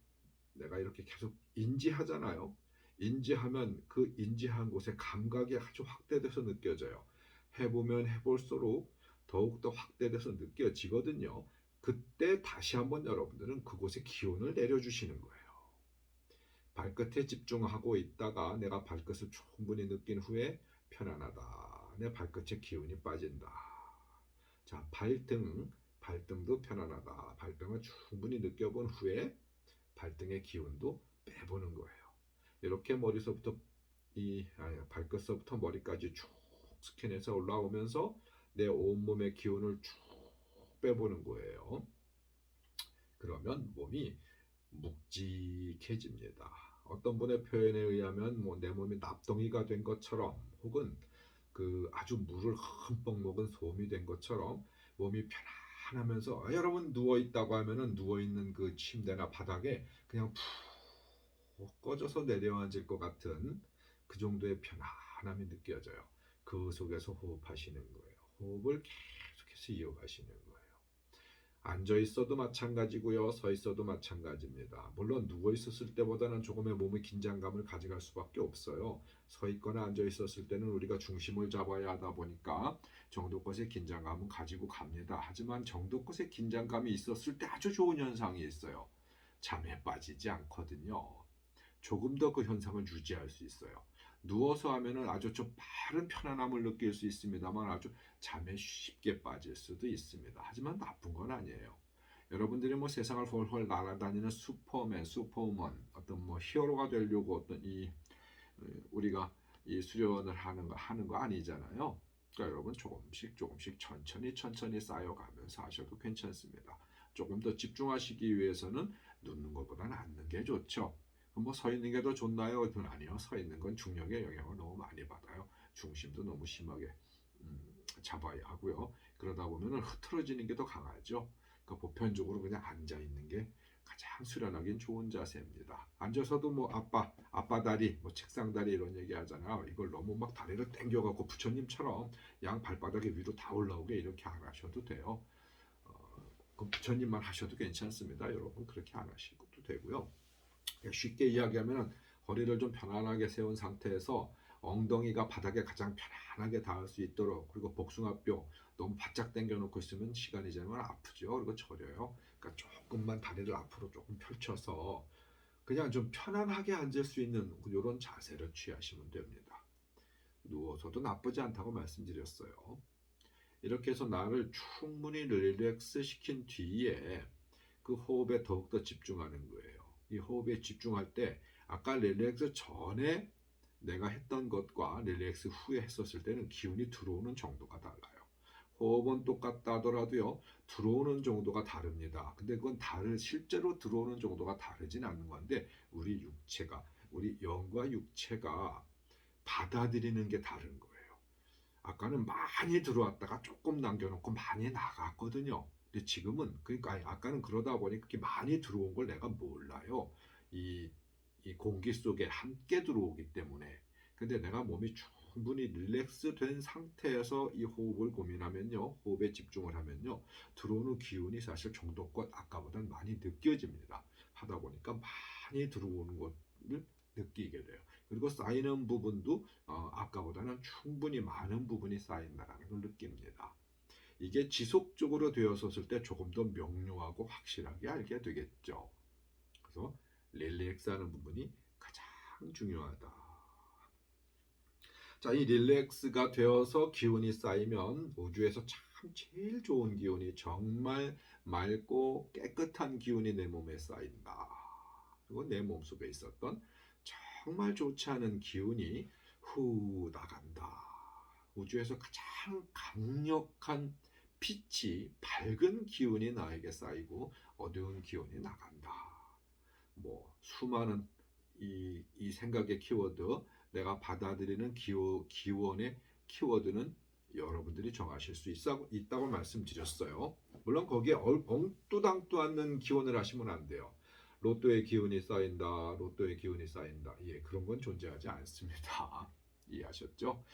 내가 이렇게 계속 인지하잖아요. 인지하면 그 인지한 곳의 감각이 아주 확대돼서 느껴져요. 해보면 해볼수록 더욱더 확대돼서 느껴지거든요. 그때 다시 한번 여러분들은 그곳에 기운을 내려주시는 거예요. 발끝에 집중하고 있다가 내가 발끝을 충분히 느낀 후에 편안하다 내 발끝에 기운이 빠진다. 자, 발등도 편안하다. 발등을 충분히 느껴본 후에 발등의 기운도 빼보는 거예요. 이렇게 머리서부터 발끝서부터 머리까지 쭉 스캔해서 올라오면서 내 온몸의 기운을 쭉 빼보는 거예요. 그러면 몸이 묵직해집니다. 어떤 분의 표현에 의하면 내 몸이 납덩이가 된 것처럼, 혹은 아주 물을 흠뻑 먹은 솜이 된 것처럼 몸이 편안하면서, 여러분 누워 있다고 하면은 누워 있는 그 침대나 바닥에 그냥 푹 꺼져서 내려앉을 것 같은 그 정도의 편안함이 느껴져요. 그 속에서 호흡하시는 거예요. 호흡을 계속해서 이어가시는 거예요. 앉아 있어도 마찬가지고요, 서 있어도 마찬가지입니다. 물론 누워 있었을 때보다는 조금의 몸의 긴장감을 가져갈 수밖에 없어요. 서 있거나 앉아 있었을 때는 우리가 중심을 잡아야 하다 보니까 정도껏의 긴장감은 가지고 갑니다. 하지만 정도껏의 긴장감이 있었을 때 아주 좋은 현상이 있어요. 잠에 빠지지 않거든요. 조금 더 그 현상을 유지할 수 있어요. 누워서 하면은 아주 좀 빠른 편안함을 느낄 수 있습니다만 아주 잠에 쉽게 빠질 수도 있습니다. 하지만 나쁜 건 아니에요. 여러분들이 세상을 헐헐 날아다니는 슈퍼맨, 슈퍼우먼, 어떤 히어로가 되려고 어떤 우리가 이 수련을 하는 거 아니잖아요. 그러니까 여러분 조금씩 천천히 쌓여가면서 하셔도 괜찮습니다. 조금 더 집중하시기 위해서는 눕는 것보다는 앉는 게 좋죠. 서 있는 게 더 좋나요? 그건 아니요. 서 있는 건 중력의 영향을 너무 많이 받아요. 중심도 너무 심하게 잡아야 하고요. 그러다 보면 흐트러지는 게 더 강하죠. 그러니까 보편적으로 그냥 앉아 있는 게 가장 수련하기엔 좋은 자세입니다. 앉아서도 아빠 다리, 책상 다리 이런 얘기 하잖아요. 이걸 너무 다리를 당겨갖고 부처님처럼 양 발바닥에 위로 다 올라오게 이렇게 안 하셔도 돼요. 그럼 부처님만 하셔도 괜찮습니다. 여러분 그렇게 안 하셔도 되고요. 쉽게 이야기하면 허리를 좀 편안하게 세운 상태에서 엉덩이가 바닥에 가장 편안하게 닿을 수 있도록, 그리고 복숭아뼈 너무 바짝 당겨 놓고 있으면 시간이 지나면 아프죠. 그리고 저려요. 그러니까 조금만 다리를 앞으로 조금 펼쳐서 그냥 좀 편안하게 앉을 수 있는 이런 자세를 취하시면 됩니다. 누워서도 나쁘지 않다고 말씀드렸어요. 이렇게 해서 나를 충분히 릴렉스 시킨 뒤에 그 호흡에 더욱더 집중하는 거예요. 이 호흡에 집중할 때 아까 릴렉스 전에 내가 했던 것과 릴렉스 후에 했었을 때는 기운이 들어오는 정도가 달라요. 호흡은 똑같다 하더라도요, 들어오는 정도가 다릅니다. 근데 그건 실제로 들어오는 정도가 다르진 않는 건데, 우리 영과 육체가 받아들이는 게 다른 거예요. 아까는 많이 들어왔다가 조금 남겨놓고 많이 나갔거든요. 근데 지금은, 그러니까 아까는 그러다 보니 그렇게 많이 들어온 걸 내가 몰라요. 이 공기 속에 함께 들어오기 때문에. 근데 내가 몸이 충분히 릴렉스 된 상태에서 이 호흡을 고민하면요, 호흡에 집중을 하면요, 들어오는 기운이 사실 정도껏 아까보다는 많이 느껴집니다. 하다 보니까 많이 들어오는 것을 느끼게 돼요. 그리고 쌓이는 부분도 아까보다는 충분히 많은 부분이 쌓인다는 걸 느낍니다. 이게 지속적으로 되었을 때 조금 더 명료하고 확실하게 알게 되겠죠. 그래서 릴렉스하는 부분이 가장 중요하다. 자, 이 릴렉스가 되어서 기운이 쌓이면 우주에서 참 제일 좋은 기운이, 정말 맑고 깨끗한 기운이 내 몸에 쌓인다. 그리고 내 몸속에 있었던 정말 좋지 않은 기운이 후 나간다. 우주에서 가장 강력한 빛이, 밝은 기운이 나에게 쌓이고 어두운 기운이 나간다. 수많은 이 생각의 키워드, 내가 받아들이는 기원의 키워드는 여러분들이 정하실 수 있다고 말씀드렸어요. 물론 거기에 엉뚜당뚜 않는 기원을 하시면 안 돼요. 로또의 기운이 쌓인다, 로또의 기운이 쌓인다. 그런 건 존재하지 않습니다. 이해하셨죠?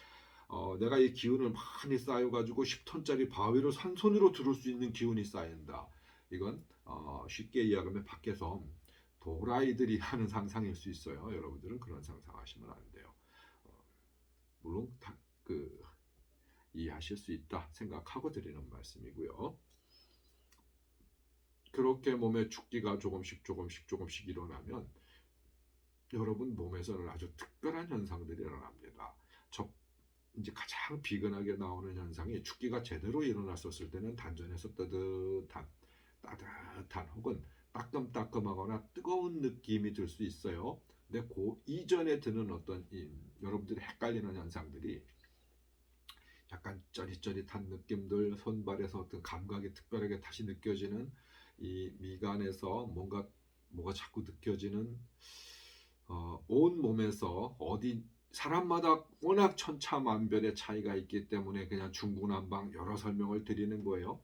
내가 이 기운을 많이 쌓여가지고 10톤짜리 바위를 산손으로 들을 수 있는 기운이 쌓인다. 이건 쉽게 이야기하면 밖에서 도라이들이 하는 상상일 수 있어요. 여러분들은 그런 상상하시면 안 돼요. 물론 이해하실 수 있다 생각하고 드리는 말씀이고요. 그렇게 몸에 축기가 조금씩 일어나면 여러분 몸에서는 아주 특별한 현상들이 일어납니다. 이제 가장 비근하게 나오는 현상이 축기가 제대로 일어났었을 때는 단전에서 따뜻한 혹은 따끔따끔하거나 뜨거운 느낌이 들 수 있어요. 근데 그 이전에 드는 어떤 여러분들이 헷갈리는 현상들이 약간 쩌릿쩌릿한 느낌들, 손발에서 어떤 감각이 특별하게 다시 느껴지는, 이 미간에서 뭐가 자꾸 느껴지는, 온 몸에서 어디 사람마다 워낙 천차만별의 차이가 있기 때문에 그냥 중구난방 여러 설명을 드리는 거예요.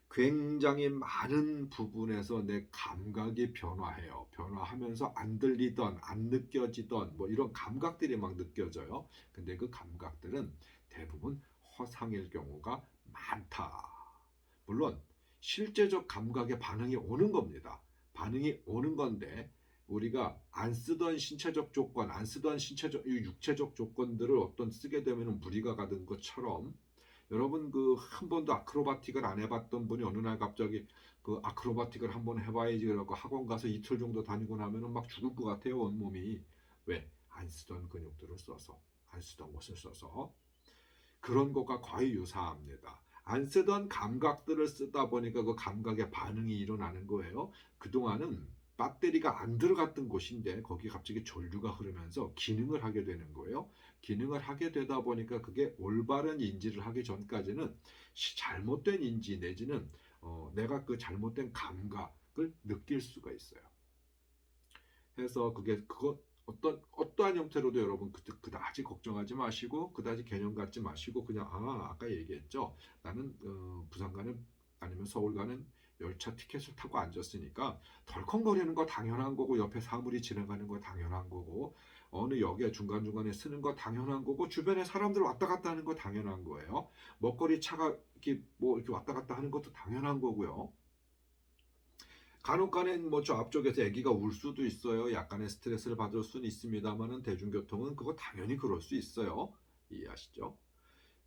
굉장히 많은 부분에서 내 감각이 변화해요. 변화하면서 안 들리던, 안 느껴지던 뭐 이런 감각들이 막 느껴져요. 근데 그 감각들은 대부분 허상일 경우가 많다. 물론 실제적 감각의 반응이 오는 겁니다. 반응이 오는 건데 우리가 안 쓰던 신체적 조건, 안 쓰던 육체적 조건들을 어떤 쓰게 되면 무리가 가는 것처럼, 여러분 그 한 번도 아크로바틱을 안 해봤던 분이 어느 날 갑자기 그 아크로바틱을 한번 해봐야지 그러고 학원 가서 이틀 정도 다니고 나면은 막 죽을 것 같아요, 온몸이. 왜? 안 쓰던 근육들을 써서, 안 쓰던 것을 써서. 그런 것과 거의 유사합니다. 안 쓰던 감각들을 쓰다 보니까 그 감각의 반응이 일어나는 거예요. 그동안은 배터리가 안 들어갔던 곳인데 거기 갑자기 전류가 흐르면서 기능을 하게 되는 거예요. 기능을 하게 되다 보니까 그게 올바른 인지를 하기 전까지는 잘못된 인지 내지는 내가 그 잘못된 감각을 느낄 수가 있어요. 해서 그거 어떠한 형태로도 여러분 그다지 걱정하지 마시고 그다지 개념 갖지 마시고 그냥 아까 얘기했죠. 나는 부산 가는 아니면 서울 가는 열차 티켓을 타고 앉았으니까 덜컹거리는 거 당연한 거고 옆에 사물이 지나가는 거 당연한 거고 어느 역에 중간중간에 쓰는 거 당연한 거고 주변에 사람들 왔다 갔다 하는 거 당연한 거예요. 먹거리 차가 이렇게 왔다 갔다 하는 것도 당연한 거고요. 간혹가는 뭐 저 앞쪽에서 아기가 울 수도 있어요. 약간의 스트레스를 받을 수는 있습니다만은 대중교통은 그거 당연히 그럴 수 있어요. 이해하시죠?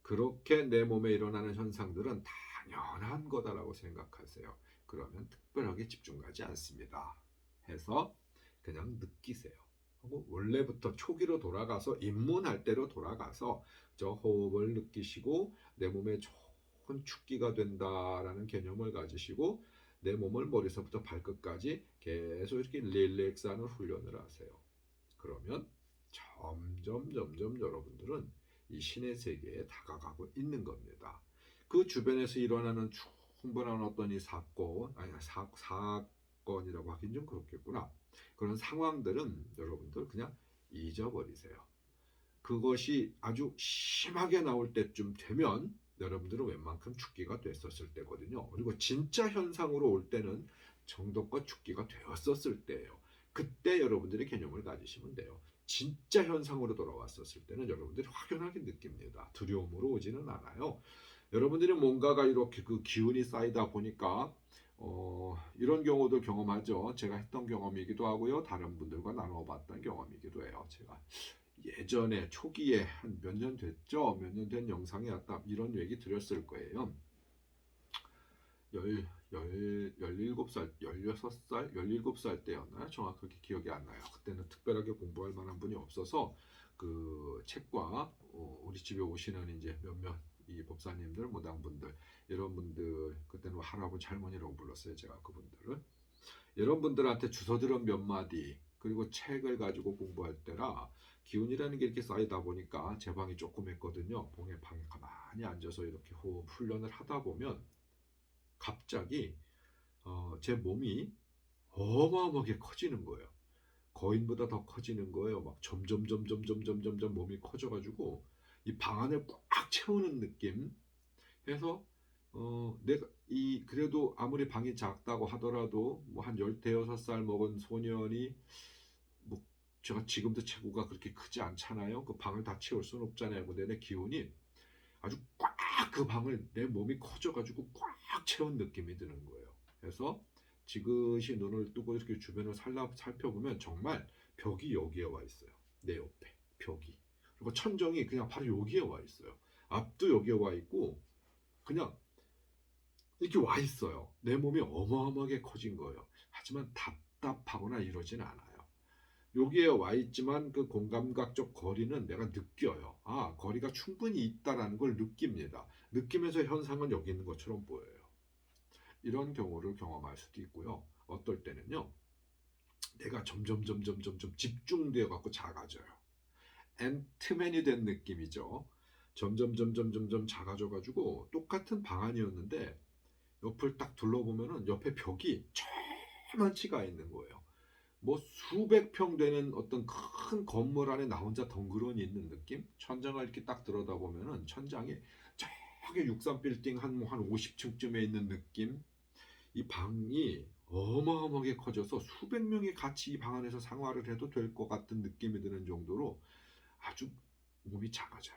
그렇게 내 몸에 일어나는 현상들은 당연한 거다라고 생각하세요. 그러면 특별하게 집중 가지 않습니다. 해서 그냥 느끼세요. 하고 원래부터 초기로 돌아가서 입문할 때로 돌아가서 저 호흡을 느끼시고 내 몸에 좋은 축기가 된다라는 개념을 가지시고 내 몸을 머리서부터 발끝까지 계속 이렇게 릴렉스하는 훈련을 하세요. 그러면 점점 여러분들은 이 신의 세계에 다가가고 있는 겁니다. 그 주변에서 일어나는 충분한 어떤 이 사건이라고 하긴 좀 그렇겠구나. 그런 상황들은 여러분들 그냥 잊어버리세요. 그것이 아주 심하게 나올 때쯤 되면 여러분들은 웬만큼 죽기가 됐었을 때거든요. 그리고 진짜 현상으로 올 때는 정도껏 죽기가 되었었을 때예요. 그때 여러분들이 개념을 가지시면 돼요. 진짜 현상으로 돌아왔었을 때는 여러분들이 확연하게 느낍니다. 두려움으로 오지는 않아요. 여러분들이 뭔가가 이렇게 그 기운이 쌓이다 보니까 이런 경우도 경험하죠. 제가 했던 경험이기도 하고요. 다른 분들과 나눠봤던 경험이기도 해요. 제가 예전에 초기에 한 몇 년 됐죠. 몇 년 된 영상이었다. 이런 얘기 드렸을 거예요. 17살, 16살, 17살 때였나요? 정확하게 기억이 안 나요. 그때는 특별하게 공부할 만한 분이 없어서 그 책과 우리 집에 오시는 이제 몇몇 이 법사님들, 무당분들, 이런 분들, 그때는 할아버지 할머니라고 불렀어요. 제가 그분들을. 이런 분들한테 주워 들은 몇 마디, 그리고 책을 가지고 공부할 때라 기운이라는 게 이렇게 쌓이다 보니까 제 방이 조그맸거든요. 방에 가만히 앉아서 이렇게 호흡 훈련을 하다 보면 갑자기 제 몸이 어마어마하게 커지는 거예요. 거인보다 더 커지는 거예요. 막 점점 몸이 커져가지고 이 방 안을 꽉 채우는 느낌. 해서 내가 그래도 아무리 방이 작다고 하더라도 뭐 한 16살 먹은 소년이 뭐 제가 지금도 체구가 그렇게 크지 않잖아요. 그 방을 다 채울 수는 없잖아요. 뭐 내 기운이 아주 꽉 그 방을 내 몸이 커져가지고 꽉 채운 느낌이 드는 거예요. 그래서 지그시 눈을 뜨고 이렇게 주변을 살펴보면 정말 벽이 여기에 와 있어요. 내 옆에 벽이. 그리고 천정이 그냥 바로 여기에 와 있어요. 앞도 여기에 와 있고 그냥 이렇게 와 있어요. 내 몸이 어마어마하게 커진 거예요. 하지만 답답하거나 이러진 않아요. 여기에 와 있지만 그 공감각적 거리는 내가 느껴요. 아, 거리가 충분히 있다라는 걸 느낍니다. 느끼면서 현상은 여기 있는 것처럼 보여요. 이런 경우를 경험할 수도 있고요. 어떨 때는요. 내가 점점 집중되어 갖고 작아져요. 앤트맨이 된 느낌이죠. 점점 작아져 가지고 똑같은 방안이었는데 옆을 딱 둘러보면은 옆에 벽이 저만치가 있는 거예요. 뭐 수백 평 되는 어떤 큰 건물 안에 나 혼자 덩그러니 있는 느낌? 천장을 이렇게 딱 들여다보면은 천장이 저기 63 빌딩 한 50층쯤에 있는 느낌? 이 방이 어마어마하게 커져서 수백 명이 같이 이 방 안에서 생활을 해도 될 것 같은 느낌이 드는 정도로 아주 몸이 작아져요.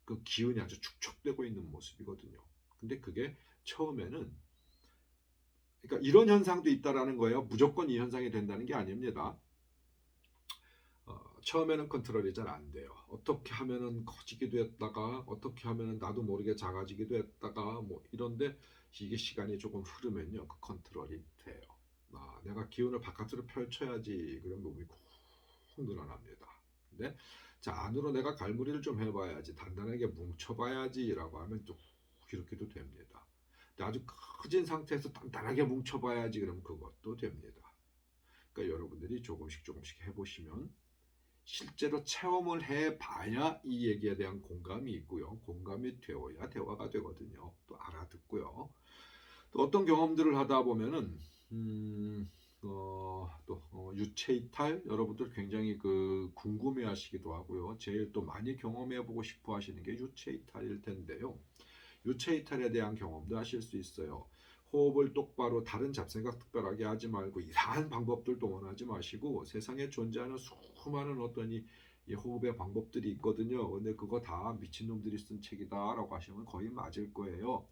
그 기운이 아주 축적되고 있는 모습이거든요. 근데 그게 처음에는, 그러니까 이런 현상도 있다라는 거예요. 무조건 이 현상이 된다는 게 아닙니다. 처음에는 컨트롤이 잘 안 돼요. 어떻게 하면은 커지기도 했다가 어떻게 하면은 나도 모르게 작아지기도 했다가 뭐 이런데 이게 시간이 조금 흐르면요 그 컨트롤이 돼요. 아, 내가 기운을 바깥으로 펼쳐야지 그런 몸이 훅 늘어납니다. 근데 자, 안으로 내가 갈무리를 좀 해봐야지, 단단하게 뭉쳐봐야지라고 하면 또 이렇게도 됩니다. 근데 아주 커진 상태에서 단단하게 뭉쳐봐야지 그럼 그것도 됩니다. 그러니까 여러분들이 조금씩 해보시면 실제로 체험을 해봐야 이 얘기에 대한 공감이 있고요. 공감이 되어야 대화가 되거든요. 또 알아듣고요. 또 어떤 경험들을 하다 보면은 유체 이탈 여러분들 굉장히 그 궁금해하시기도 하고요. 제일 또 많이 경험해보고 싶어하시는 게 유체 이탈일 텐데요. 유체 이탈에 대한 경험도 하실 수 있어요. 호흡을 똑바로 다른 잡생각 특별하게 하지 말고 이상한 방법들도 원하지 마시고 세상에 존재하는 수많은 어떤 이 호흡의 방법들이 있거든요. 근데 그거 다 미친놈들이 쓴 책이다라고 하시면 거의 맞을 거예요.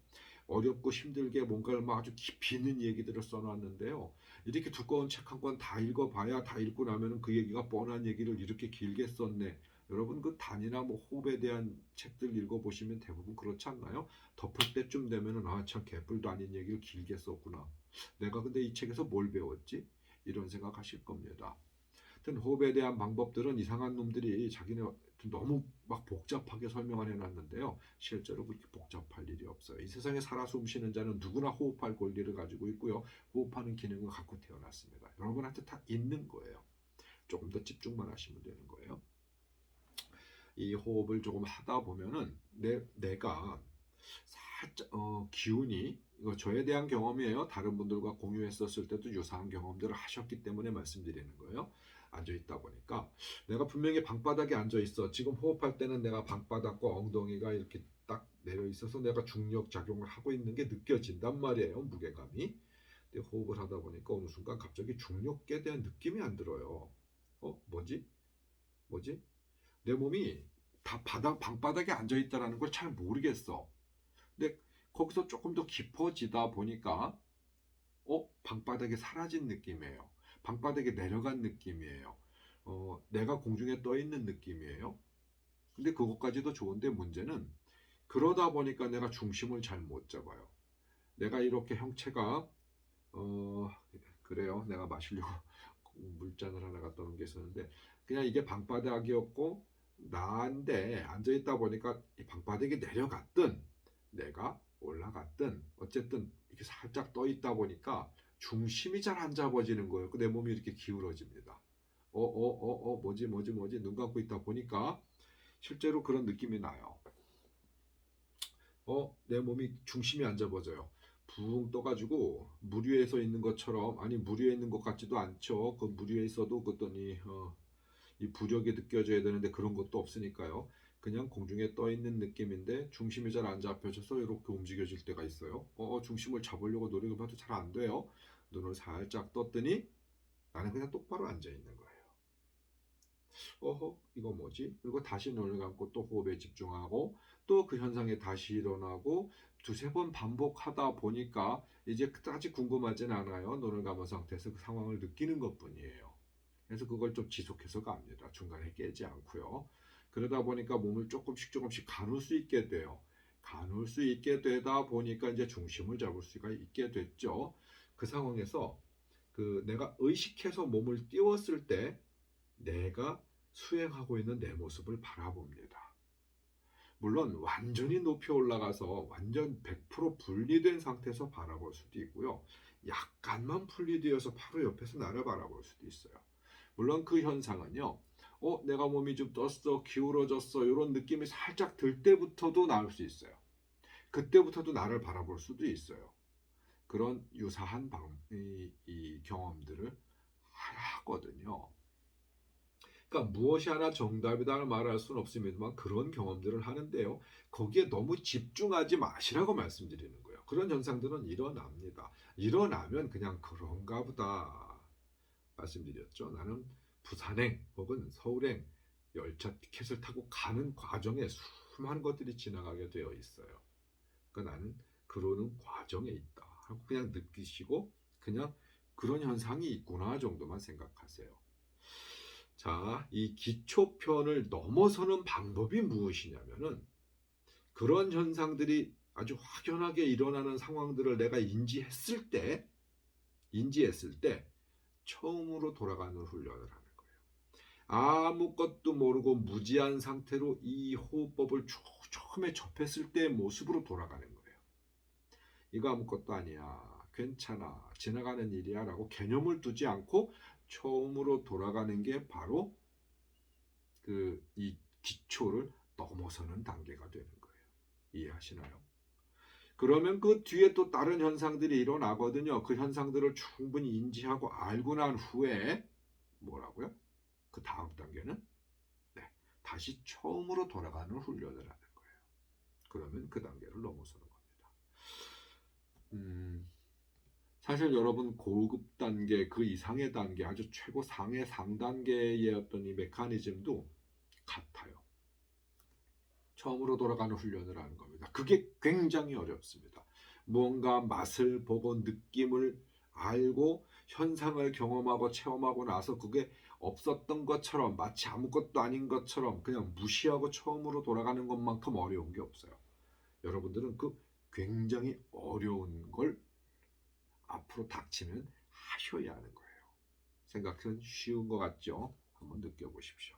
어렵고 힘들게 뭔가를 막 아주 깊이 있는 얘기들을 써놨는데요. 이렇게 두꺼운 책 한 권 다 읽어봐야 다 읽고 나면은 그 얘기가 뻔한 얘기를 이렇게 길게 썼네. 여러분 그 단이나 뭐 호흡에 대한 책들 읽어보시면 대부분 그렇지 않나요? 덮을 때쯤 되면은 아 참 개뿔도 아닌 얘기를 길게 썼구나. 내가 근데 이 책에서 뭘 배웠지? 이런 생각하실 겁니다. 하여튼 호흡에 대한 방법들은 이상한 놈들이 자기네 너무 막 복잡하게 설명을 해놨는데요. 실제로 그렇게 복잡할 일이 없어요. 이 세상에 살아 숨쉬는 자는 누구나 호흡할 권리를 가지고 있고요. 호흡하는 기능을 갖고 태어났습니다. 여러분한테 다 있는 거예요. 조금 더 집중만 하시면 되는 거예요. 이 호흡을 조금 하다 보면은 내가 살짝 기운이, 이거 저에 대한 경험이에요. 다른 분들과 공유했었을 때도 유사한 경험들을 하셨기 때문에 말씀드리는 거예요. 앉아 있다 보니까 내가 분명히 방바닥에 앉아 있어. 지금 호흡할 때는 내가 방바닥과 엉덩이가 이렇게 딱 내려 있어서 내가 중력 작용을 하고 있는 게 느껴진단 말이에요. 무게감이. 근데 호흡을 하다 보니까 어느 순간 갑자기 중력에 대한 느낌이 안 들어요. 뭐지? 뭐지? 내 몸이 다 방바닥에 앉아 있다라는 걸 잘 모르겠어. 근데 거기서 조금 더 깊어지다 보니까 방바닥에 사라진 느낌이에요. 방바닥에 내려간 느낌이에요. 내가 공중에 떠 있는 느낌이에요. 근데 그것까지도 좋은데 문제는 그러다 보니까 내가 중심을 잘 못 잡아요. 내가 이렇게 형체가 어 그래요. 내가 마시려고 물잔을 하나 갖다 놓은 게 있었는데 그냥 이게 방바닥이었고 나인데 앉아 있다 보니까 이 방바닥이 내려갔든 내가 올라갔든 어쨌든 이렇게 살짝 떠 있다 보니까 중심이 잘 안 잡아지는 거예요. 내 몸이 이렇게 기울어집니다. 뭐지 눈 감고 있다 보니까 실제로 그런 느낌이 나요. 내 몸이 중심이 안 잡아져요. 붕 떠가지고 물 위에 서 있는 것처럼, 아니 물 위에 있는 것 같지도 않죠. 그 물 위에 있어도 그랬더니 이 부력이 느껴져야 되는데 그런 것도 없으니까요. 그냥 공중에 떠 있는 느낌인데 중심이 잘 안 잡혀져서 이렇게 움직여질 때가 있어요. 중심을 잡으려고 노력을 해도 잘 안 돼요. 눈을 살짝 떴더니 나는 그냥 똑바로 앉아 있는 거예요. 이거 뭐지? 그리고 다시 눈을 감고 또 호흡에 집중하고 또 그 현상에 다시 일어나고 두세 번 반복하다 보니까 이제 그다지 궁금하진 않아요. 눈을 감은 상태에서 그 상황을 느끼는 것뿐이에요. 그래서 그걸 좀 지속해서 갑니다. 중간에 깨지 않고요. 그러다 보니까 몸을 조금씩 가눌 수 있게 돼요. 가눌 수 있게 되다 보니까 이제 중심을 잡을 수가 있게 됐죠. 그 상황에서 그 내가 의식해서 몸을 띄웠을 때 내가 수행하고 있는 내 모습을 바라봅니다. 물론 완전히 높이 올라가서 완전 100% 분리된 상태에서 바라볼 수도 있고요. 약간만 분리되어서 바로 옆에서 나를 바라볼 수도 있어요. 물론 그 현상은요. 내가 몸이 좀 떴어, 기울어졌어, 이런 느낌이 살짝 들 때부터도 나올 수 있어요. 그때부터도 나를 바라볼 수도 있어요. 그런 유사한 이 경험들을 하거든요. 그러니까 무엇이 하나 정답이다를 말할 수는 없습니다만 그런 경험들을 하는데요. 거기에 너무 집중하지 마시라고 말씀드리는 거예요. 그런 현상들은 일어납니다. 일어나면 그냥 그런가 보다 말씀드렸죠. 나는 부산행 혹은 서울행 열차 티켓을 타고 가는 과정에 수많은 것들이 지나가게 되어 있어요. 그러니까 나는 그러는 과정에 있다 하고 그냥 느끼시고 그냥 그런 현상이 있구나 정도만 생각하세요. 자, 이 기초편을 넘어서는 방법이 무엇이냐면은 그런 현상들이 아주 확연하게 일어나는 상황들을 내가 인지했을 때 처음으로 돌아가는 훈련을 하는 거예요. 아무것도 모르고 무지한 상태로 이 호흡법을 처음에 접했을 때의 모습으로 돌아가는 거예요. 이거 아무것도 아니야. 괜찮아. 지나가는 일이야. 라고 개념을 두지 않고 처음으로 돌아가는 게 바로 이 기초를 넘어서는 단계가 되는 거예요. 이해하시나요? 그러면 그 뒤에 또 다른 현상들이 일어나거든요. 그 현상들을 충분히 인지하고 알고 난 후에 뭐라고요? 그 다음 단계는 다시 처음으로 돌아가는 훈련을 하는 거예요. 그러면 그 단계를 넘어서는 겁니다. 사실 여러분 고급 단계, 그 이상의 단계, 아주 최고 상의 상단계의 어떤 이 메커니즘도 같아요. 처음으로 돌아가는 훈련을 하는 겁니다. 그게 굉장히 어렵습니다. 무언가 맛을 보고 느낌을 알고 현상을 경험하고 체험하고 나서 그게 없었던 것처럼 마치 아무것도 아닌 것처럼 그냥 무시하고 처음으로 돌아가는 것만큼 어려운 게 없어요. 여러분들은 그 굉장히 어려운 걸 앞으로 닥치면 하셔야 하는 거예요. 생각은 쉬운 것 같죠? 한번 느껴보십시오.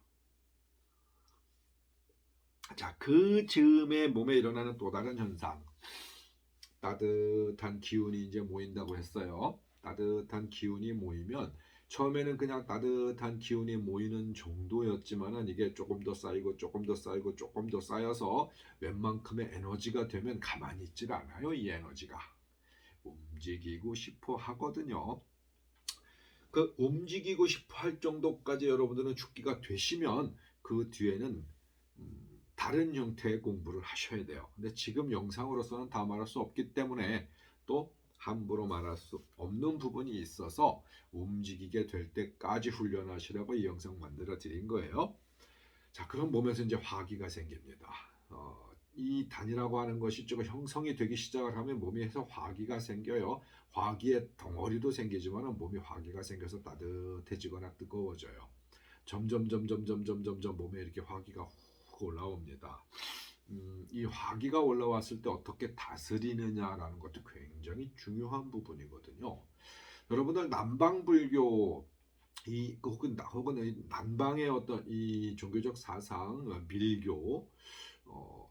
자, 그 즈음에 몸에 일어나는 또 다른 현상. 따뜻한 기운이 이제 모인다고 했어요. 따뜻한 기운이 모이면 처음에는 그냥 따뜻한 기운이 모이는 정도였지만은 이게 조금 더 쌓이고 조금 더 쌓이고 조금 더 쌓여서 웬만큼의 에너지가 되면 가만히 있질 않아요. 이 에너지가 움직이고 싶어 하거든요. 그 움직이고 싶어 할 정도까지 여러분들은 죽기가 되시면 그 뒤에는 다른 형태의 공부를 하셔야 돼요. 근데 지금 영상으로서는 다 말할 수 없기 때문에 또 함부로 말할 수 없는 부분이 있어서 움직이게 될 때까지 훈련하시라고 이 영상 만들어 드린 거예요. 자, 그럼 몸에서 이제 화기가 생깁니다. 이 단이라고 하는 것이 좀 형성이 되기 시작을 하면 몸에서 화기가 생겨요. 화기의 덩어리도 생기지만 몸이 화기가 생겨서 따뜻해지거나 뜨거워져요. 점점 몸에 이렇게 화기가 훅 올라옵니다. 이 화기가 올라왔을 때 어떻게 다스리느냐라는 것도 굉장히 중요한 부분이거든요. 여러분들 남방불교 혹은 남방의 어떤 이 종교적 사상, 밀교,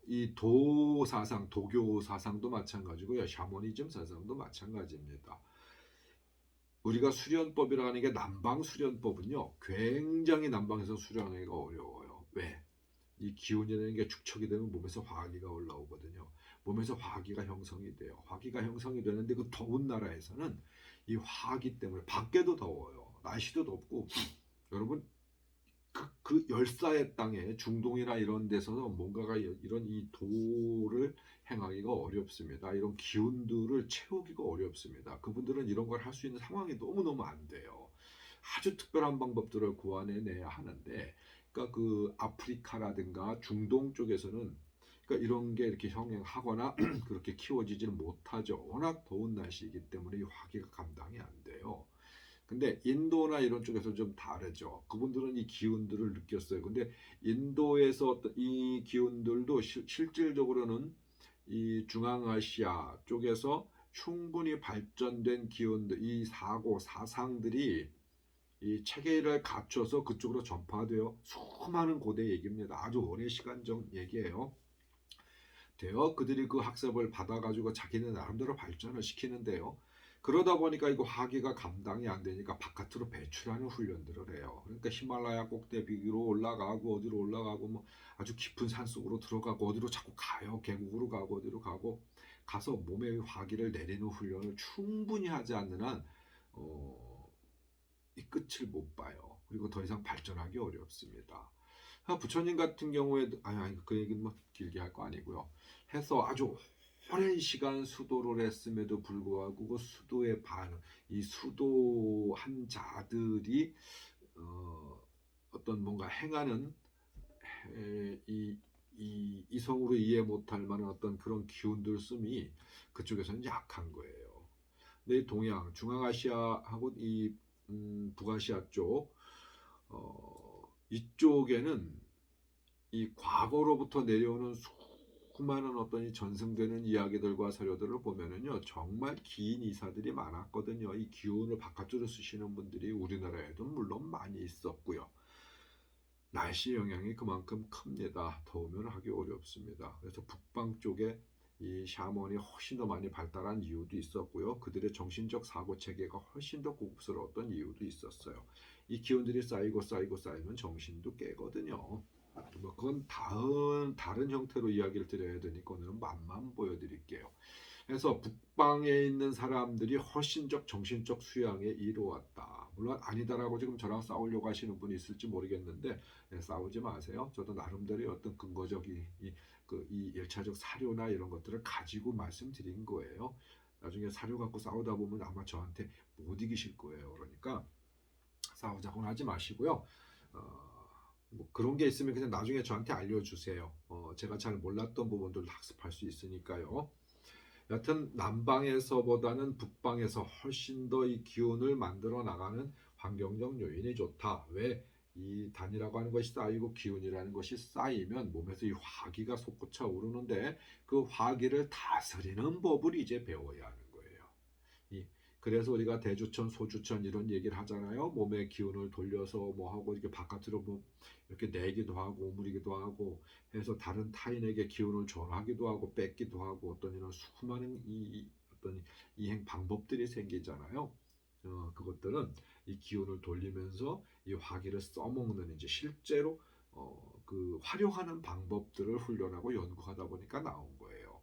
이 도사상, 도교 사상도 마찬가지고요. 샤머니즘 사상도 마찬가지입니다. 우리가 수련법이라는 게 남방 수련법은요. 굉장히 남방에서 수련하기가 어려워요. 왜? 이 기운이라는 게 축적이 되면 몸에서 화기가 올라오거든요. 몸에서 화기가 형성이 돼요. 화기가 형성이 되는데 그 더운 나라에서는 이 화기 때문에 밖에도 더워요. 날씨도 덥고 여러분 그 열사의 땅에 중동이나 이런 데서는 뭔가가 이런 이 도를 행하기가 어렵습니다. 이런 기운들을 채우기가 어렵습니다. 그분들은 이런 걸 할 수 있는 상황이 너무너무 안 돼요. 아주 특별한 방법들을 고안해내야 하는데 그러니까 그 아프리카라든가 중동 쪽에서는 그러니까 이런 게 이렇게 형행하거나 그렇게 키워지지는 못하죠. 워낙 더운 날씨이기 때문에 이 화기가 감당이 안 돼요. 근데 인도나 이런 쪽에서 좀 다르죠. 그분들은 이 기운들을 느꼈어요. 근데 인도에서 어떤 이 기운들도 실질적으로는 이 중앙아시아 쪽에서 충분히 발전된 기운들, 이 사상들이 이 체계를 갖춰서 그쪽으로 전파되어 수많은 고대 얘기입니다. 아주 오랜 시간 전 얘기예요. 되어 그들이 그 학습을 받아가지고 자기네 나름대로 발전을 시키는데요. 그러다 보니까 이거 화기가 감당이 안 되니까 바깥으로 배출하는 훈련들을 해요. 그러니까 히말라야 꼭대기 위로 올라가고 어디로 올라가고 뭐 아주 깊은 산 속으로 들어가고 어디로 자꾸 가요. 계곡으로 가고 어디로 가고 가서 몸의 화기를 내리는 훈련을 충분히 하지 않는 한 이 끝을 못 봐요. 그리고 더 이상 발전하기 어렵습니다. 부처님 같은 경우에도 아니 그 얘기는 뭐 길게 할 거 아니고요. 해서 아주 오랜 시간 수도를 했음에도 불구하고 그 수도의 반응, 이 수도한 자들이 어떤 뭔가 행하는 이 이성으로 이해 못할 만한 어떤 그런 기운들 씀이 그쪽에서는 약한 거예요. 근데 동양, 중앙아시아하고 이 북아시아 쪽 이쪽에는 이 과거로부터 내려오는 수많은 어떤 이 전승되는 이야기들과 사료들을 보면은요 정말 긴 이사들이 많았거든요. 이 기운을 바깥으로 쓰시는 분들이 우리나라에도 물론 많이 있었고요. 날씨 영향이 그만큼 큽니다. 더우면 하기 어렵습니다. 그래서 북방 쪽에 이 샤먼이 훨씬 더 많이 발달한 이유도 있었고요. 그들의 정신적 사고 체계가 훨씬 더 고급스러웠던 이유도 있었어요. 이 기운들이 쌓이고 쌓이고 쌓이면 정신도 깨거든요. 뭐 그건 다른 형태로 이야기를 드려야 되니까 오늘은 맛만 보여드릴게요. 그래서 북방에 있는 사람들이 훨씬적 정신적 수양에 이루었다. 물론 아니다라고 지금 저랑 싸우려고 하시는 분이 있을지 모르겠는데 싸우지 마세요. 저도 나름대로 어떤 근거적인 이 1차적 사료나 이런 것들을 가지고 말씀드린 거예요. 나중에 사료 갖고 싸우다 보면 아마 저한테 못 이기실 거예요. 그러니까 싸우자고는 하지 마시고요. 뭐 그런 게 있으면 그냥 나중에 저한테 알려주세요. 제가 잘 몰랐던 부분들도 학습할 수 있으니까요. 여튼 남방에서보다는 북방에서 훨씬 더 이 기운을 만들어 나가는 환경적 요인이 좋다. 왜? 이 단이라고 하는 것이 쌓이고 기운이라는 것이 쌓이면 몸에서 이 화기가 솟구쳐 오르는데 그 화기를 다스리는 법을 이제 배워야 하는 거예요. 그래서 우리가 대주천, 소주천 이런 얘기를 하잖아요. 몸의 기운을 돌려서 뭐 하고 이렇게 바깥으로 뭐 이렇게 내기도 하고 오므리기도 하고 해서 다른 타인에게 기운을 전하기도 하고 뺏기도 하고 어떤 이런 수많은 어떤 이행 방법들이 생기잖아요. 그것들은 이 기운을 돌리면서 이 화기를 써먹는 이제 실제로 그 활용하는 방법들을 훈련하고 연구하다 보니까 나온 거예요.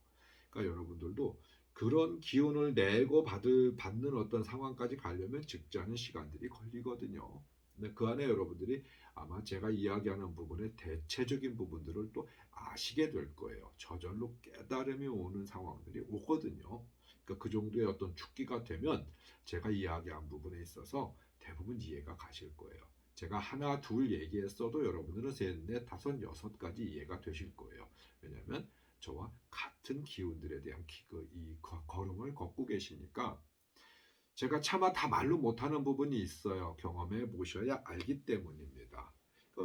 그러니까 여러분들도 그런 기운을 내고 받는 어떤 상황까지 가려면 적잖은 시간들이 걸리거든요. 근데 그 안에 여러분들이 아마 제가 이야기하는 부분의 대체적인 부분들을 또 아시게 될 거예요. 저절로 깨달음이 오는 상황들이 오거든요. 그러니까 그 정도의 어떤 축기가 되면 제가 이야기한 부분에 있어서 대부분 이해가 가실 거예요. 제가 하나 둘 얘기했어도 여러분들은 셋, 넷, 다섯, 여섯 가지 이해가 되실 거예요. 왜냐하면 저와 같은 기운들에 대한 이 걸음을 걷고 계시니까 제가 차마 다 말로 못하는 부분이 있어요. 경험해 보셔야 알기 때문입니다.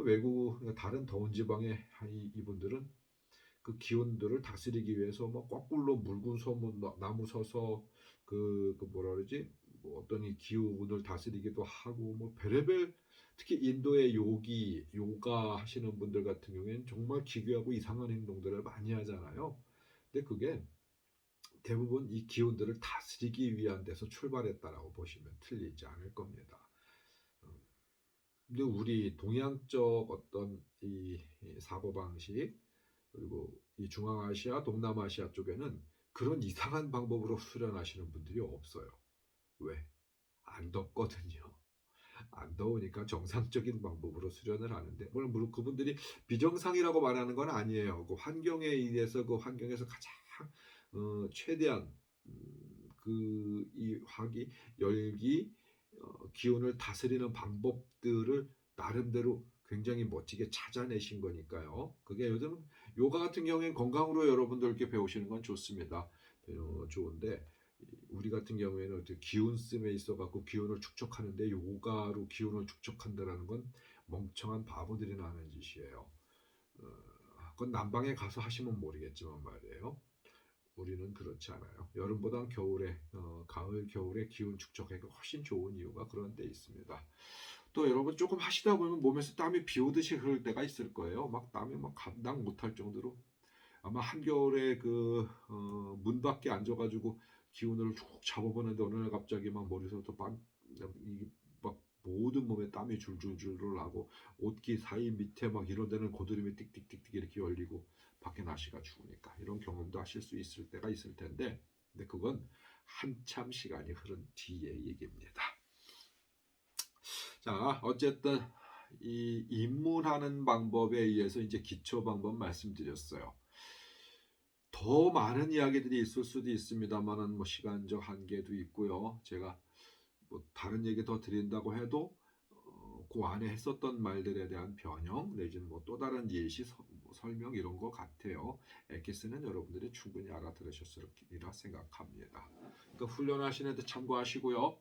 외국 다른 더운 지방의 이분들은 그 기운들을 다스리기 위해서 뭐 거꾸로 묽은 소문 나무 서서 그 뭐라 그러지 뭐 어떤 이 기운을 다스리기도 하고 뭐 별의별 특히 인도의 요가 하시는 분들 같은 경우에는 정말 기괴하고 이상한 행동들을 많이 하잖아요. 근데 그게 대부분 이 기운들을 다스리기 위한 데서 출발했다라고 보시면 틀리지 않을 겁니다. 근데 우리 동양적 어떤 이 사고방식 그리고 이 중앙아시아, 동남아시아 쪽에는 그런 이상한 방법으로 수련하시는 분들이 없어요. 왜? 안 덥거든요. 안 더우니까 정상적인 방법으로 수련을 하는데 물론 그분들이 비정상이라고 말하는 건 아니에요. 그 환경에 의해서 그 환경에서 가장 최대한 그이 화기, 열기, 기운을 다스리는 방법들을 나름대로 굉장히 멋지게 찾아내신 거니까요. 그게 요즘 요가 같은 경우엔 건강으로 여러분들께 배우시는 건 좋습니다. 좋은데 우리 같은 경우에는 어떻게 기운씀에 있어 갖고 기운을 축적하는데 요가로 기운을 축적한다라는 건 멍청한 바보들이나 하는 짓이에요. 그건 남방에 가서 하시면 모르겠지만 말이에요. 우리는 그렇지 않아요. 여름보다 가을, 겨울에 기운 축적하기가 훨씬 좋은 이유가 그런 데 있습니다. 또 여러분 조금 하시다 보면 몸에서 땀이 비 오듯이 흐를 때가 있을 거예요. 막 땀이 막 감당 못할 정도로. 아마 한겨울에 문 밖에 앉아가지고 기운을 쭉 잡아보는데 어느 날 갑자기 막 머리서부터 막 모든 몸에 땀이 줄줄줄 나고 옷기 사이 밑에 막 이런 데는 고드름이 띡띡띡띡 이렇게 열리고 밖에 날씨가 추우니까 이런 경험도 하실 수 있을 때가 있을 텐데, 근데 그건 한참 시간이 흐른 뒤의 얘기입니다. 자, 어쨌든 이 입문하는 방법에 의해서 이제 기초 방법 말씀드렸어요. 더 많은 이야기들이 있을 수도 있습니다만은 뭐 시간적 한계도 있고요. 제가 뭐 다른 얘기 더 드린다고 해도 그 안에 했었던 말들에 대한 변형 내지는 뭐 또 다른 예시 설명 이런 거 같아요. 엑기스는 여러분들이 충분히 알아들으셨으리라 생각합니다. 그러니까 훈련하시는 데 참고하시고요.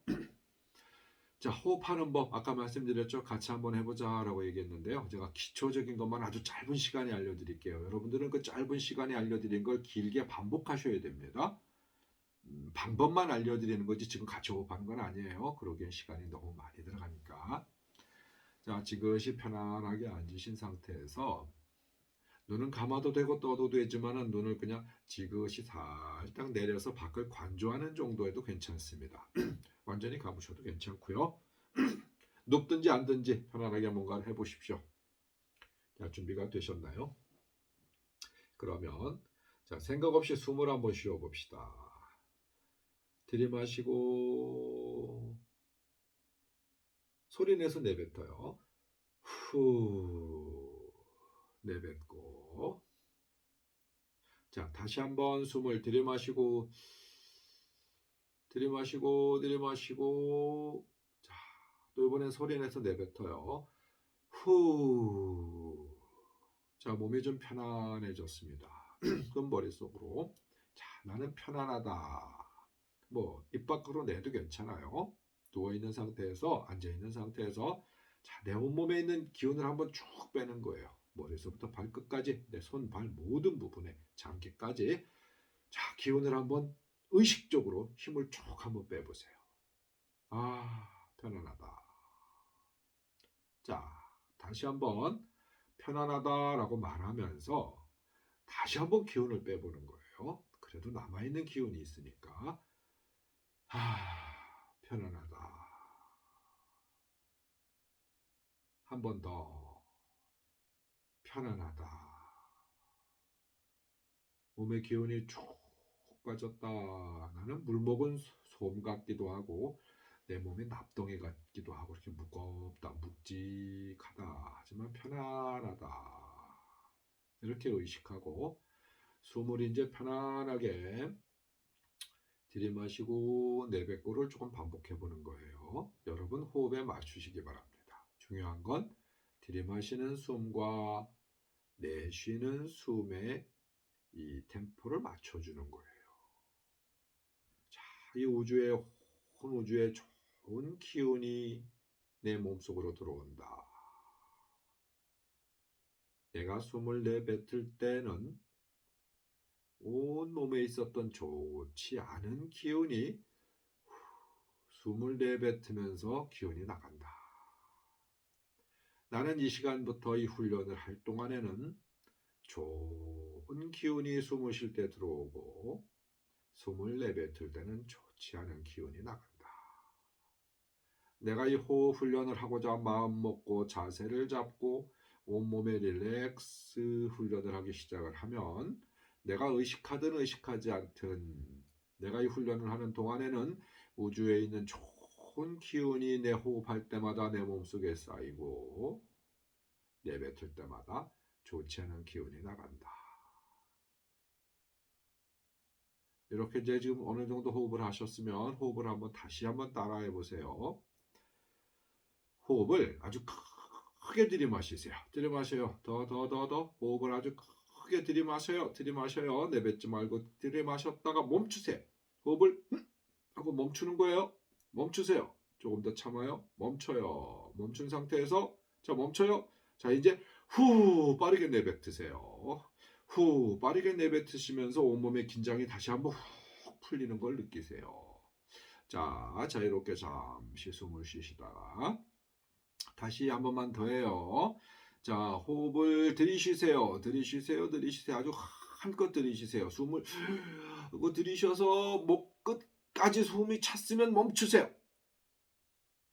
자, 호흡하는 법 아까 말씀드렸죠. 같이 한번 해보자라고 얘기했는데요. 제가 기초적인 것만 아주 짧은 시간에 알려드릴게요. 여러분들은 그 짧은 시간에 알려드린 걸 길게 반복하셔야 됩니다. 방법만 알려드리는 거지 지금 같이 호흡하는 건 아니에요. 그러기엔 시간이 너무 많이 들어가니까. 자, 지그시 편안하게 앉으신 상태에서 눈은 감아도 되고 떠도 되지만은 눈을 그냥 지그시 살짝 내려서 밖을 관조하는 정도에도 괜찮습니다. 완전히 감으셔도 괜찮고요. 눕든지 앉든지 편안하게 뭔가를 해보십시오. 자, 준비가 되셨나요? 그러면 자, 생각 없이 숨을 한번 쉬어봅시다. 들이마시고 소리내서 내뱉어요. 후, 내뱉고. 자, 다시 한번 숨을 들이마시고 들이마시고. 자, 또 이번엔 소리내서 내뱉어요. 후. 자, 몸이 좀 편안해졌습니다. 그럼 머릿속으로 자, 나는 편안하다. 뭐 입 밖으로 내도 괜찮아요. 누워있는 상태에서 앉아있는 상태에서 자, 내 온몸에 있는 기운을 한번 쭉 빼는 거예요. 머리에서부터 발끝까지 내 손, 발 모든 부분에 장기까지 자, 기운을 한번 의식적으로 힘을 쭉 한번 빼보세요. 아, 편안하다. 자, 다시 한번 편안하다라고 말하면서 다시 한번 기운을 빼보는 거예요. 그래도 남아있는 기운이 있으니까 편안하다. 한 번 더 편안하다. 몸의 기운이 쭉 빠졌다. 나는 물 먹은 솜 같기도 하고 내 몸이 납덩이 같기도 하고 이렇게 무겁다, 묵직하다. 하지만 편안하다. 이렇게 의식하고 숨을 이제 편안하게 들이마시고 내뱉고를 조금 반복해 보는 거예요. 여러분 호흡에 맞추시기 바랍니다. 중요한 건 들이마시는 숨과 내쉬는 숨의 이 템포를 맞춰주는 거예요. 자, 이 우주의 좋은 기운이 내 몸속으로 들어온다. 내가 숨을 내뱉을 때는 온 몸에 있었던 좋지 않은 기운이 숨을 내뱉으면서 기운이 나간다. 나는 이 시간부터 이 훈련을 할 동안에는 좋은 기운이 숨을 쉴 때 들어오고 숨을 내뱉을 때는 좋지 않은 기운이 나간다. 내가 이 호흡 훈련을 하고자 마음 먹고 자세를 잡고 온몸에 릴렉스 훈련을 하기 시작을 하면 내가 의식하든 의식하지 않든 내가 이 훈련을 하는 동안에는 우주에 있는 좋은 기운이 내 호흡할 때마다 내 몸속에 쌓이고 내뱉을 때마다 좋지 않은 기운이 나간다. 이렇게 이제 지금 어느 정도 호흡을 하셨으면 호흡을 다시 한번 따라해 보세요. 호흡을 아주 크게 들이마시세요. 들이마셔요. 더. 호흡을 아주 크게 들이마셔요. 내뱉지 말고 들이마셨다가 멈추세요. 호흡을 하고 멈추는 거예요. 멈추세요. 조금 더 참아요. 멈춰요. 멈춘 상태에서 자, 멈춰요. 자, 이제 후 빠르게 내뱉으세요. 후 빠르게 내뱉으시면서 온몸의 긴장이 다시 한번 훅 풀리는 걸 느끼세요. 자, 자유롭게 잠시 숨을 쉬시다가 다시 한 번만 더 해요. 자, 호흡을 들이쉬세요. 들이쉬세요. 들이쉬세요. 아주 한껏 들이쉬세요. 숨을 들이셔서 목 끝까지 숨이 찼으면 멈추세요.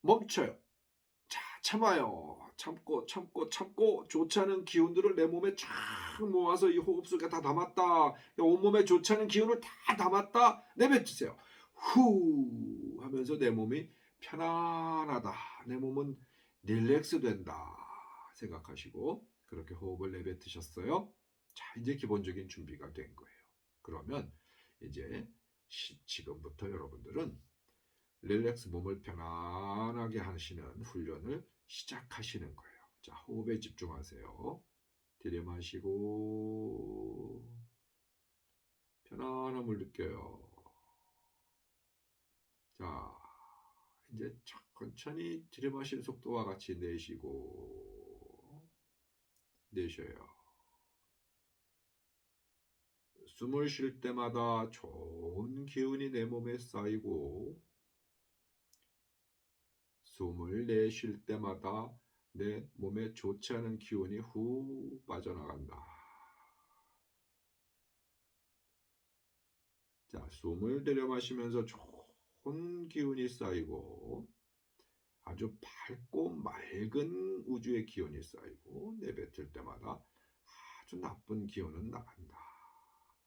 멈춰요. 자, 참아요. 참고 좋지 않은 기운들을 내 몸에 쫙 모아서 이 호흡 속에 다 담았다. 온몸에 좋지 않은 기운을 다 담았다. 내뱉으세요. 후 하면서 내 몸이 편안하다. 내 몸은 릴렉스 된다. 생각하시고 그렇게 호흡을 내뱉으셨어요. 자, 이제 기본적인 준비가 된 거예요. 그러면 이제 지금부터 여러분들은 릴렉스 몸을 편안하게 하시는 훈련을 시작하시는 거예요. 자, 호흡에 집중하세요. 들이마시고 편안함을 느껴요. 자, 이제 천천히 들이마시는 속도와 같이 내쉬고 내쉬어요. 숨을 쉴 때마다 좋은 기운이 내 몸에 쌓이고 숨을 내쉴 때마다 내 몸에 좋지 않은 기운이 후 빠져나간다. 자, 숨을 들여 마시면서 좋은 기운이 쌓이고 아주 밝고 맑은 우주의 기운이 쌓이고 내뱉을 때마다 아주 나쁜 기운은 나간다.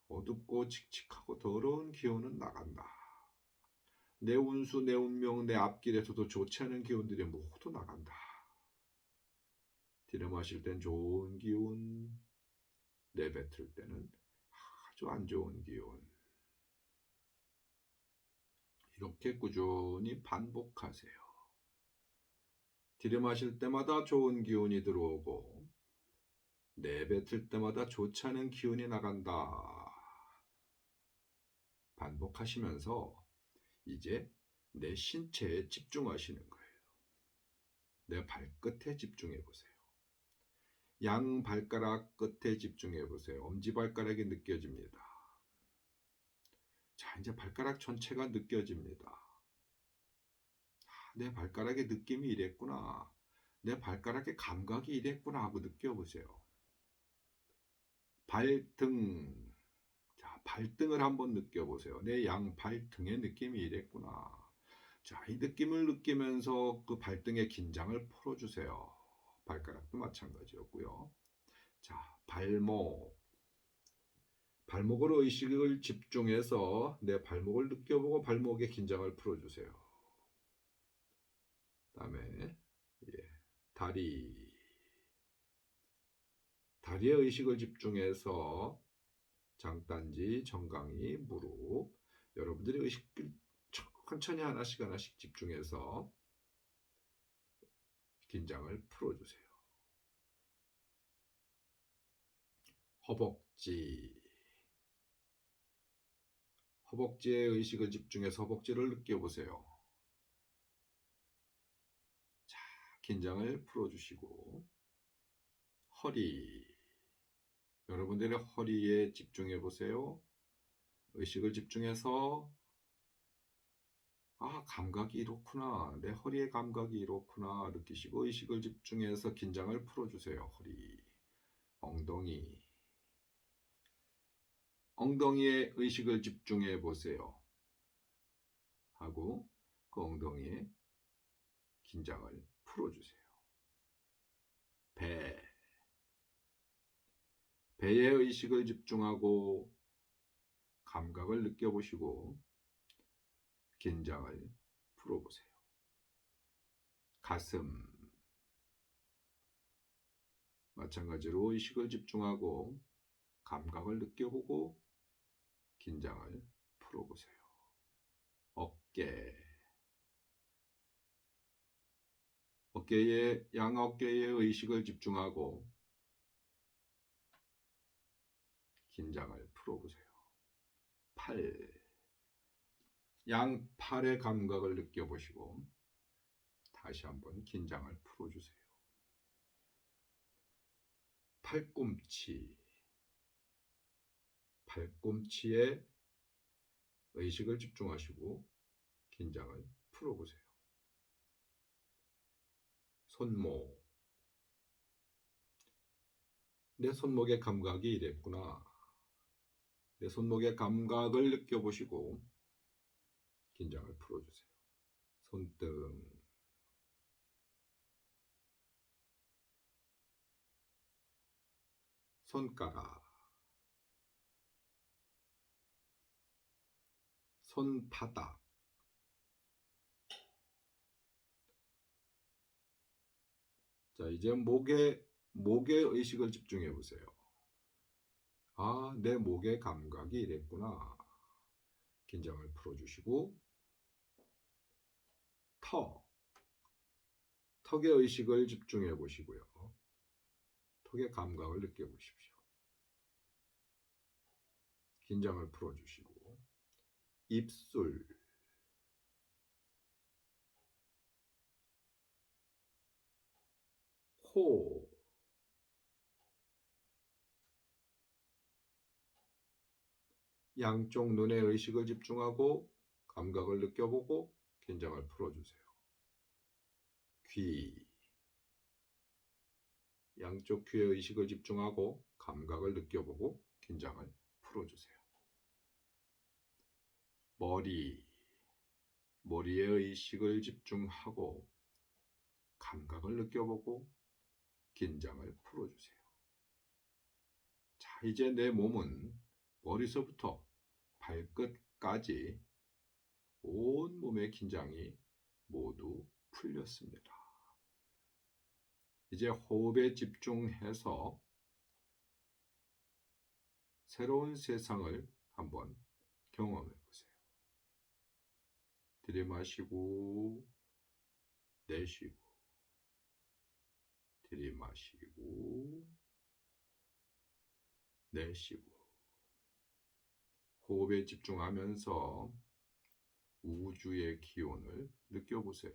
어둡고 칙칙하고 더러운 기운은 나간다. 내 운수, 내 운명, 내 앞길에서도 좋지 않은 기운들이 모두 나간다. 들여 마실 땐 좋은 기운, 내뱉을 때는 아주 안 좋은 기운. 이렇게 꾸준히 반복하세요. 들여 마실 때마다 좋은 기운이 들어오고 내뱉을 때마다 좋지 않은 기운이 나간다. 반복하시면서 이제 내 신체에 집중하시는 거예요. 내 발끝에 집중해 보세요. 양 발가락 끝에 집중해 보세요. 엄지발가락이 느껴집니다. 자, 이제 발가락 전체가 느껴집니다. 내 발가락의 느낌이 이랬구나. 내 발가락의 감각이 이랬구나 하고 느껴보세요. 발등. 자, 발등을 한번 느껴보세요. 내 양 발등의 느낌이 이랬구나. 자, 이 느낌을 느끼면서 그 발등의 긴장을 풀어주세요. 발가락도 마찬가지였고요. 자, 발목. 발목으로 의식을 집중해서 내 발목을 느껴보고 발목의 긴장을 풀어주세요. 다음에 다리. 다리에 의식을 집중해서 장단지, 정강이, 무릎. 여러분들이 의식을 천천히 하나씩 집중해서 긴장을 풀어주세요. 허벅지. 허벅지에 의식을 집중해서 허벅지를 느껴보세요. 자, 긴장을 풀어주시고 허리. 여러분들의 허리에 집중해 보세요. 의식을 집중해서 감각이 이렇구나. 내 허리의 감각이 이렇구나. 느끼시고 의식을 집중해서 긴장을 풀어주세요. 허리. 엉덩이. 엉덩이에 의식을 집중해 보세요. 하고 그 엉덩이에 긴장을 풀어주세요. 배. 배에 의식을 집중하고 감각을 느껴보시고 긴장을 풀어보세요. 가슴. 마찬가지로 의식을 집중하고 감각을 느껴보고 긴장을 풀어보세요. 어깨. 양어깨에 의식을 집중하고 긴장을 풀어보세요. 팔. 양팔의 감각을 느껴보시고 다시 한번 긴장을 풀어주세요. 팔꿈치. 팔꿈치에 의식을 집중하시고 긴장을 풀어보세요. 손목. 내 손목의 감각이 이랬구나. 내 손목의 감각을 느껴보시고 긴장을 풀어주세요. 손등, 손가락, 손바닥. 자, 이제 목에 의식을 집중해 보세요. 아, 내 목의 감각이 이랬구나. 긴장을 풀어주시고 턱의 의식을 집중해 보시고요. 턱의 감각을 느껴보십시오. 긴장을 풀어주시고 입술, 코, 양쪽 눈의 의식을 집중하고 감각을 느껴보고 긴장을 풀어주세요. 귀, 양쪽 귀의 의식을 집중하고 감각을 느껴보고 긴장을 풀어주세요. 머리의 의식을 집중하고 감각을 느껴보고 긴장을 풀어주세요. 자, 이제 내 몸은 머리서부터 발끝까지 온 몸의 긴장이 모두 풀렸습니다. 이제 호흡에 집중해서 새로운 세상을 한번 경험해 보세요. 들이마시고 내쉬고 들이마시고 내쉬고 호흡에 집중하면서 우주의 기운을 느껴보세요.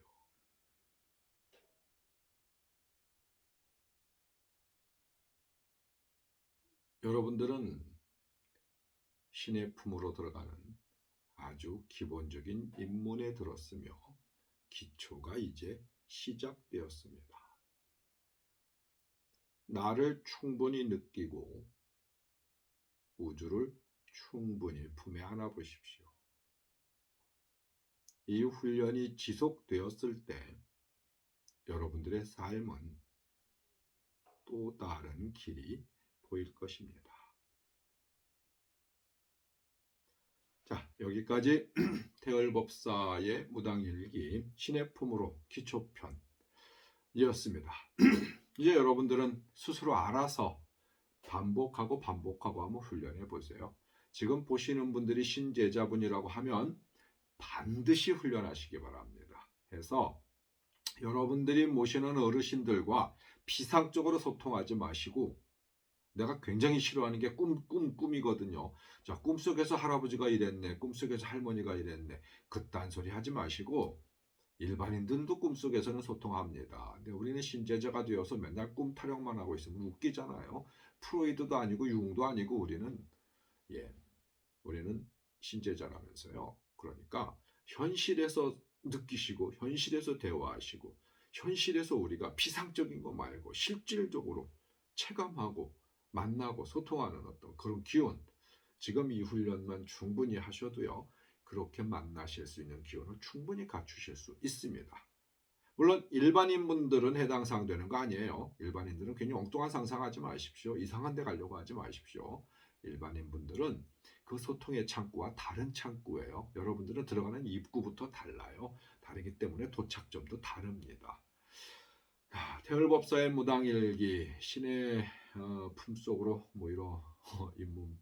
여러분들은 신의 품으로 들어가는 아주 기본적인 입문에 들었으며 기초가 이제 시작되었습니다. 나를 충분히 느끼고 우주를 충분히 품에 안아 보십시오. 이 훈련이 지속되었을 때 여러분들의 삶은 또 다른 길이 보일 것입니다. 자, 여기까지 태열법사의 무당일기 신의 품으로 기초편이었습니다. 이제 여러분들은 스스로 알아서 반복하고 한번 훈련해 보세요. 지금 보시는 분들이 신제자분이라고 하면 반드시 훈련하시기 바랍니다. 해서 여러분들이 모시는 어르신들과 피상적으로 소통하지 마시고, 내가 굉장히 싫어하는 게 꿈이거든요. 자, 꿈속에서 할아버지가 이랬네, 꿈속에서 할머니가 이랬네, 그딴 소리 하지 마시고, 일반인들도 꿈속에서는 소통합니다. 근데 우리는 신제자가 되어서 맨날 꿈 타령만 하고 있으면 웃기잖아요. 프로이드도 아니고 융도 아니고 우리는 신제자라면서요. 그러니까 현실에서 느끼시고 현실에서 대화하시고 현실에서 우리가 피상적인 거 말고 실질적으로 체감하고 만나고 소통하는 어떤 그런 기운, 지금 이 훈련만 충분히 하셔도요, 그렇게 만나실 수 있는 기운을 충분히 갖추실 수 있습니다. 물론 일반인 분들은 해당 사항 되는 거 아니에요. 일반인들은 괜히 엉뚱한 상상하지 마십시오. 이상한 데 가려고 하지 마십시오. 일반인 분들은 그 소통의 창구와 다른 창구예요. 여러분들은 들어가는 입구부터 달라요. 다르기 때문에 도착점도 다릅니다. 태열법사의 무당일기 신의 품속으로 이런 입문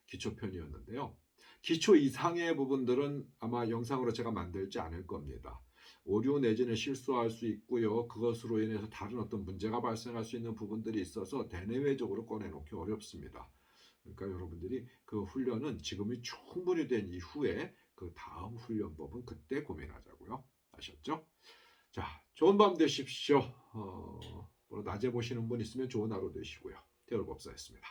기초편이었는데요. 기초 이상의 부분들은 아마 영상으로 제가 만들지 않을 겁니다. 오류 내지는 실수할 수 있고요. 그것으로 인해서 다른 어떤 문제가 발생할 수 있는 부분들이 있어서 대내외적으로 꺼내놓기 어렵습니다. 그러니까 여러분들이 그 훈련은 지금이 충분히 된 이후에 그 다음 훈련법은 그때 고민하자고요. 아셨죠? 자, 좋은 밤 되십시오. 낮에 보시는 분 있으면 좋은 하루 되시고요. 태열법사였습니다.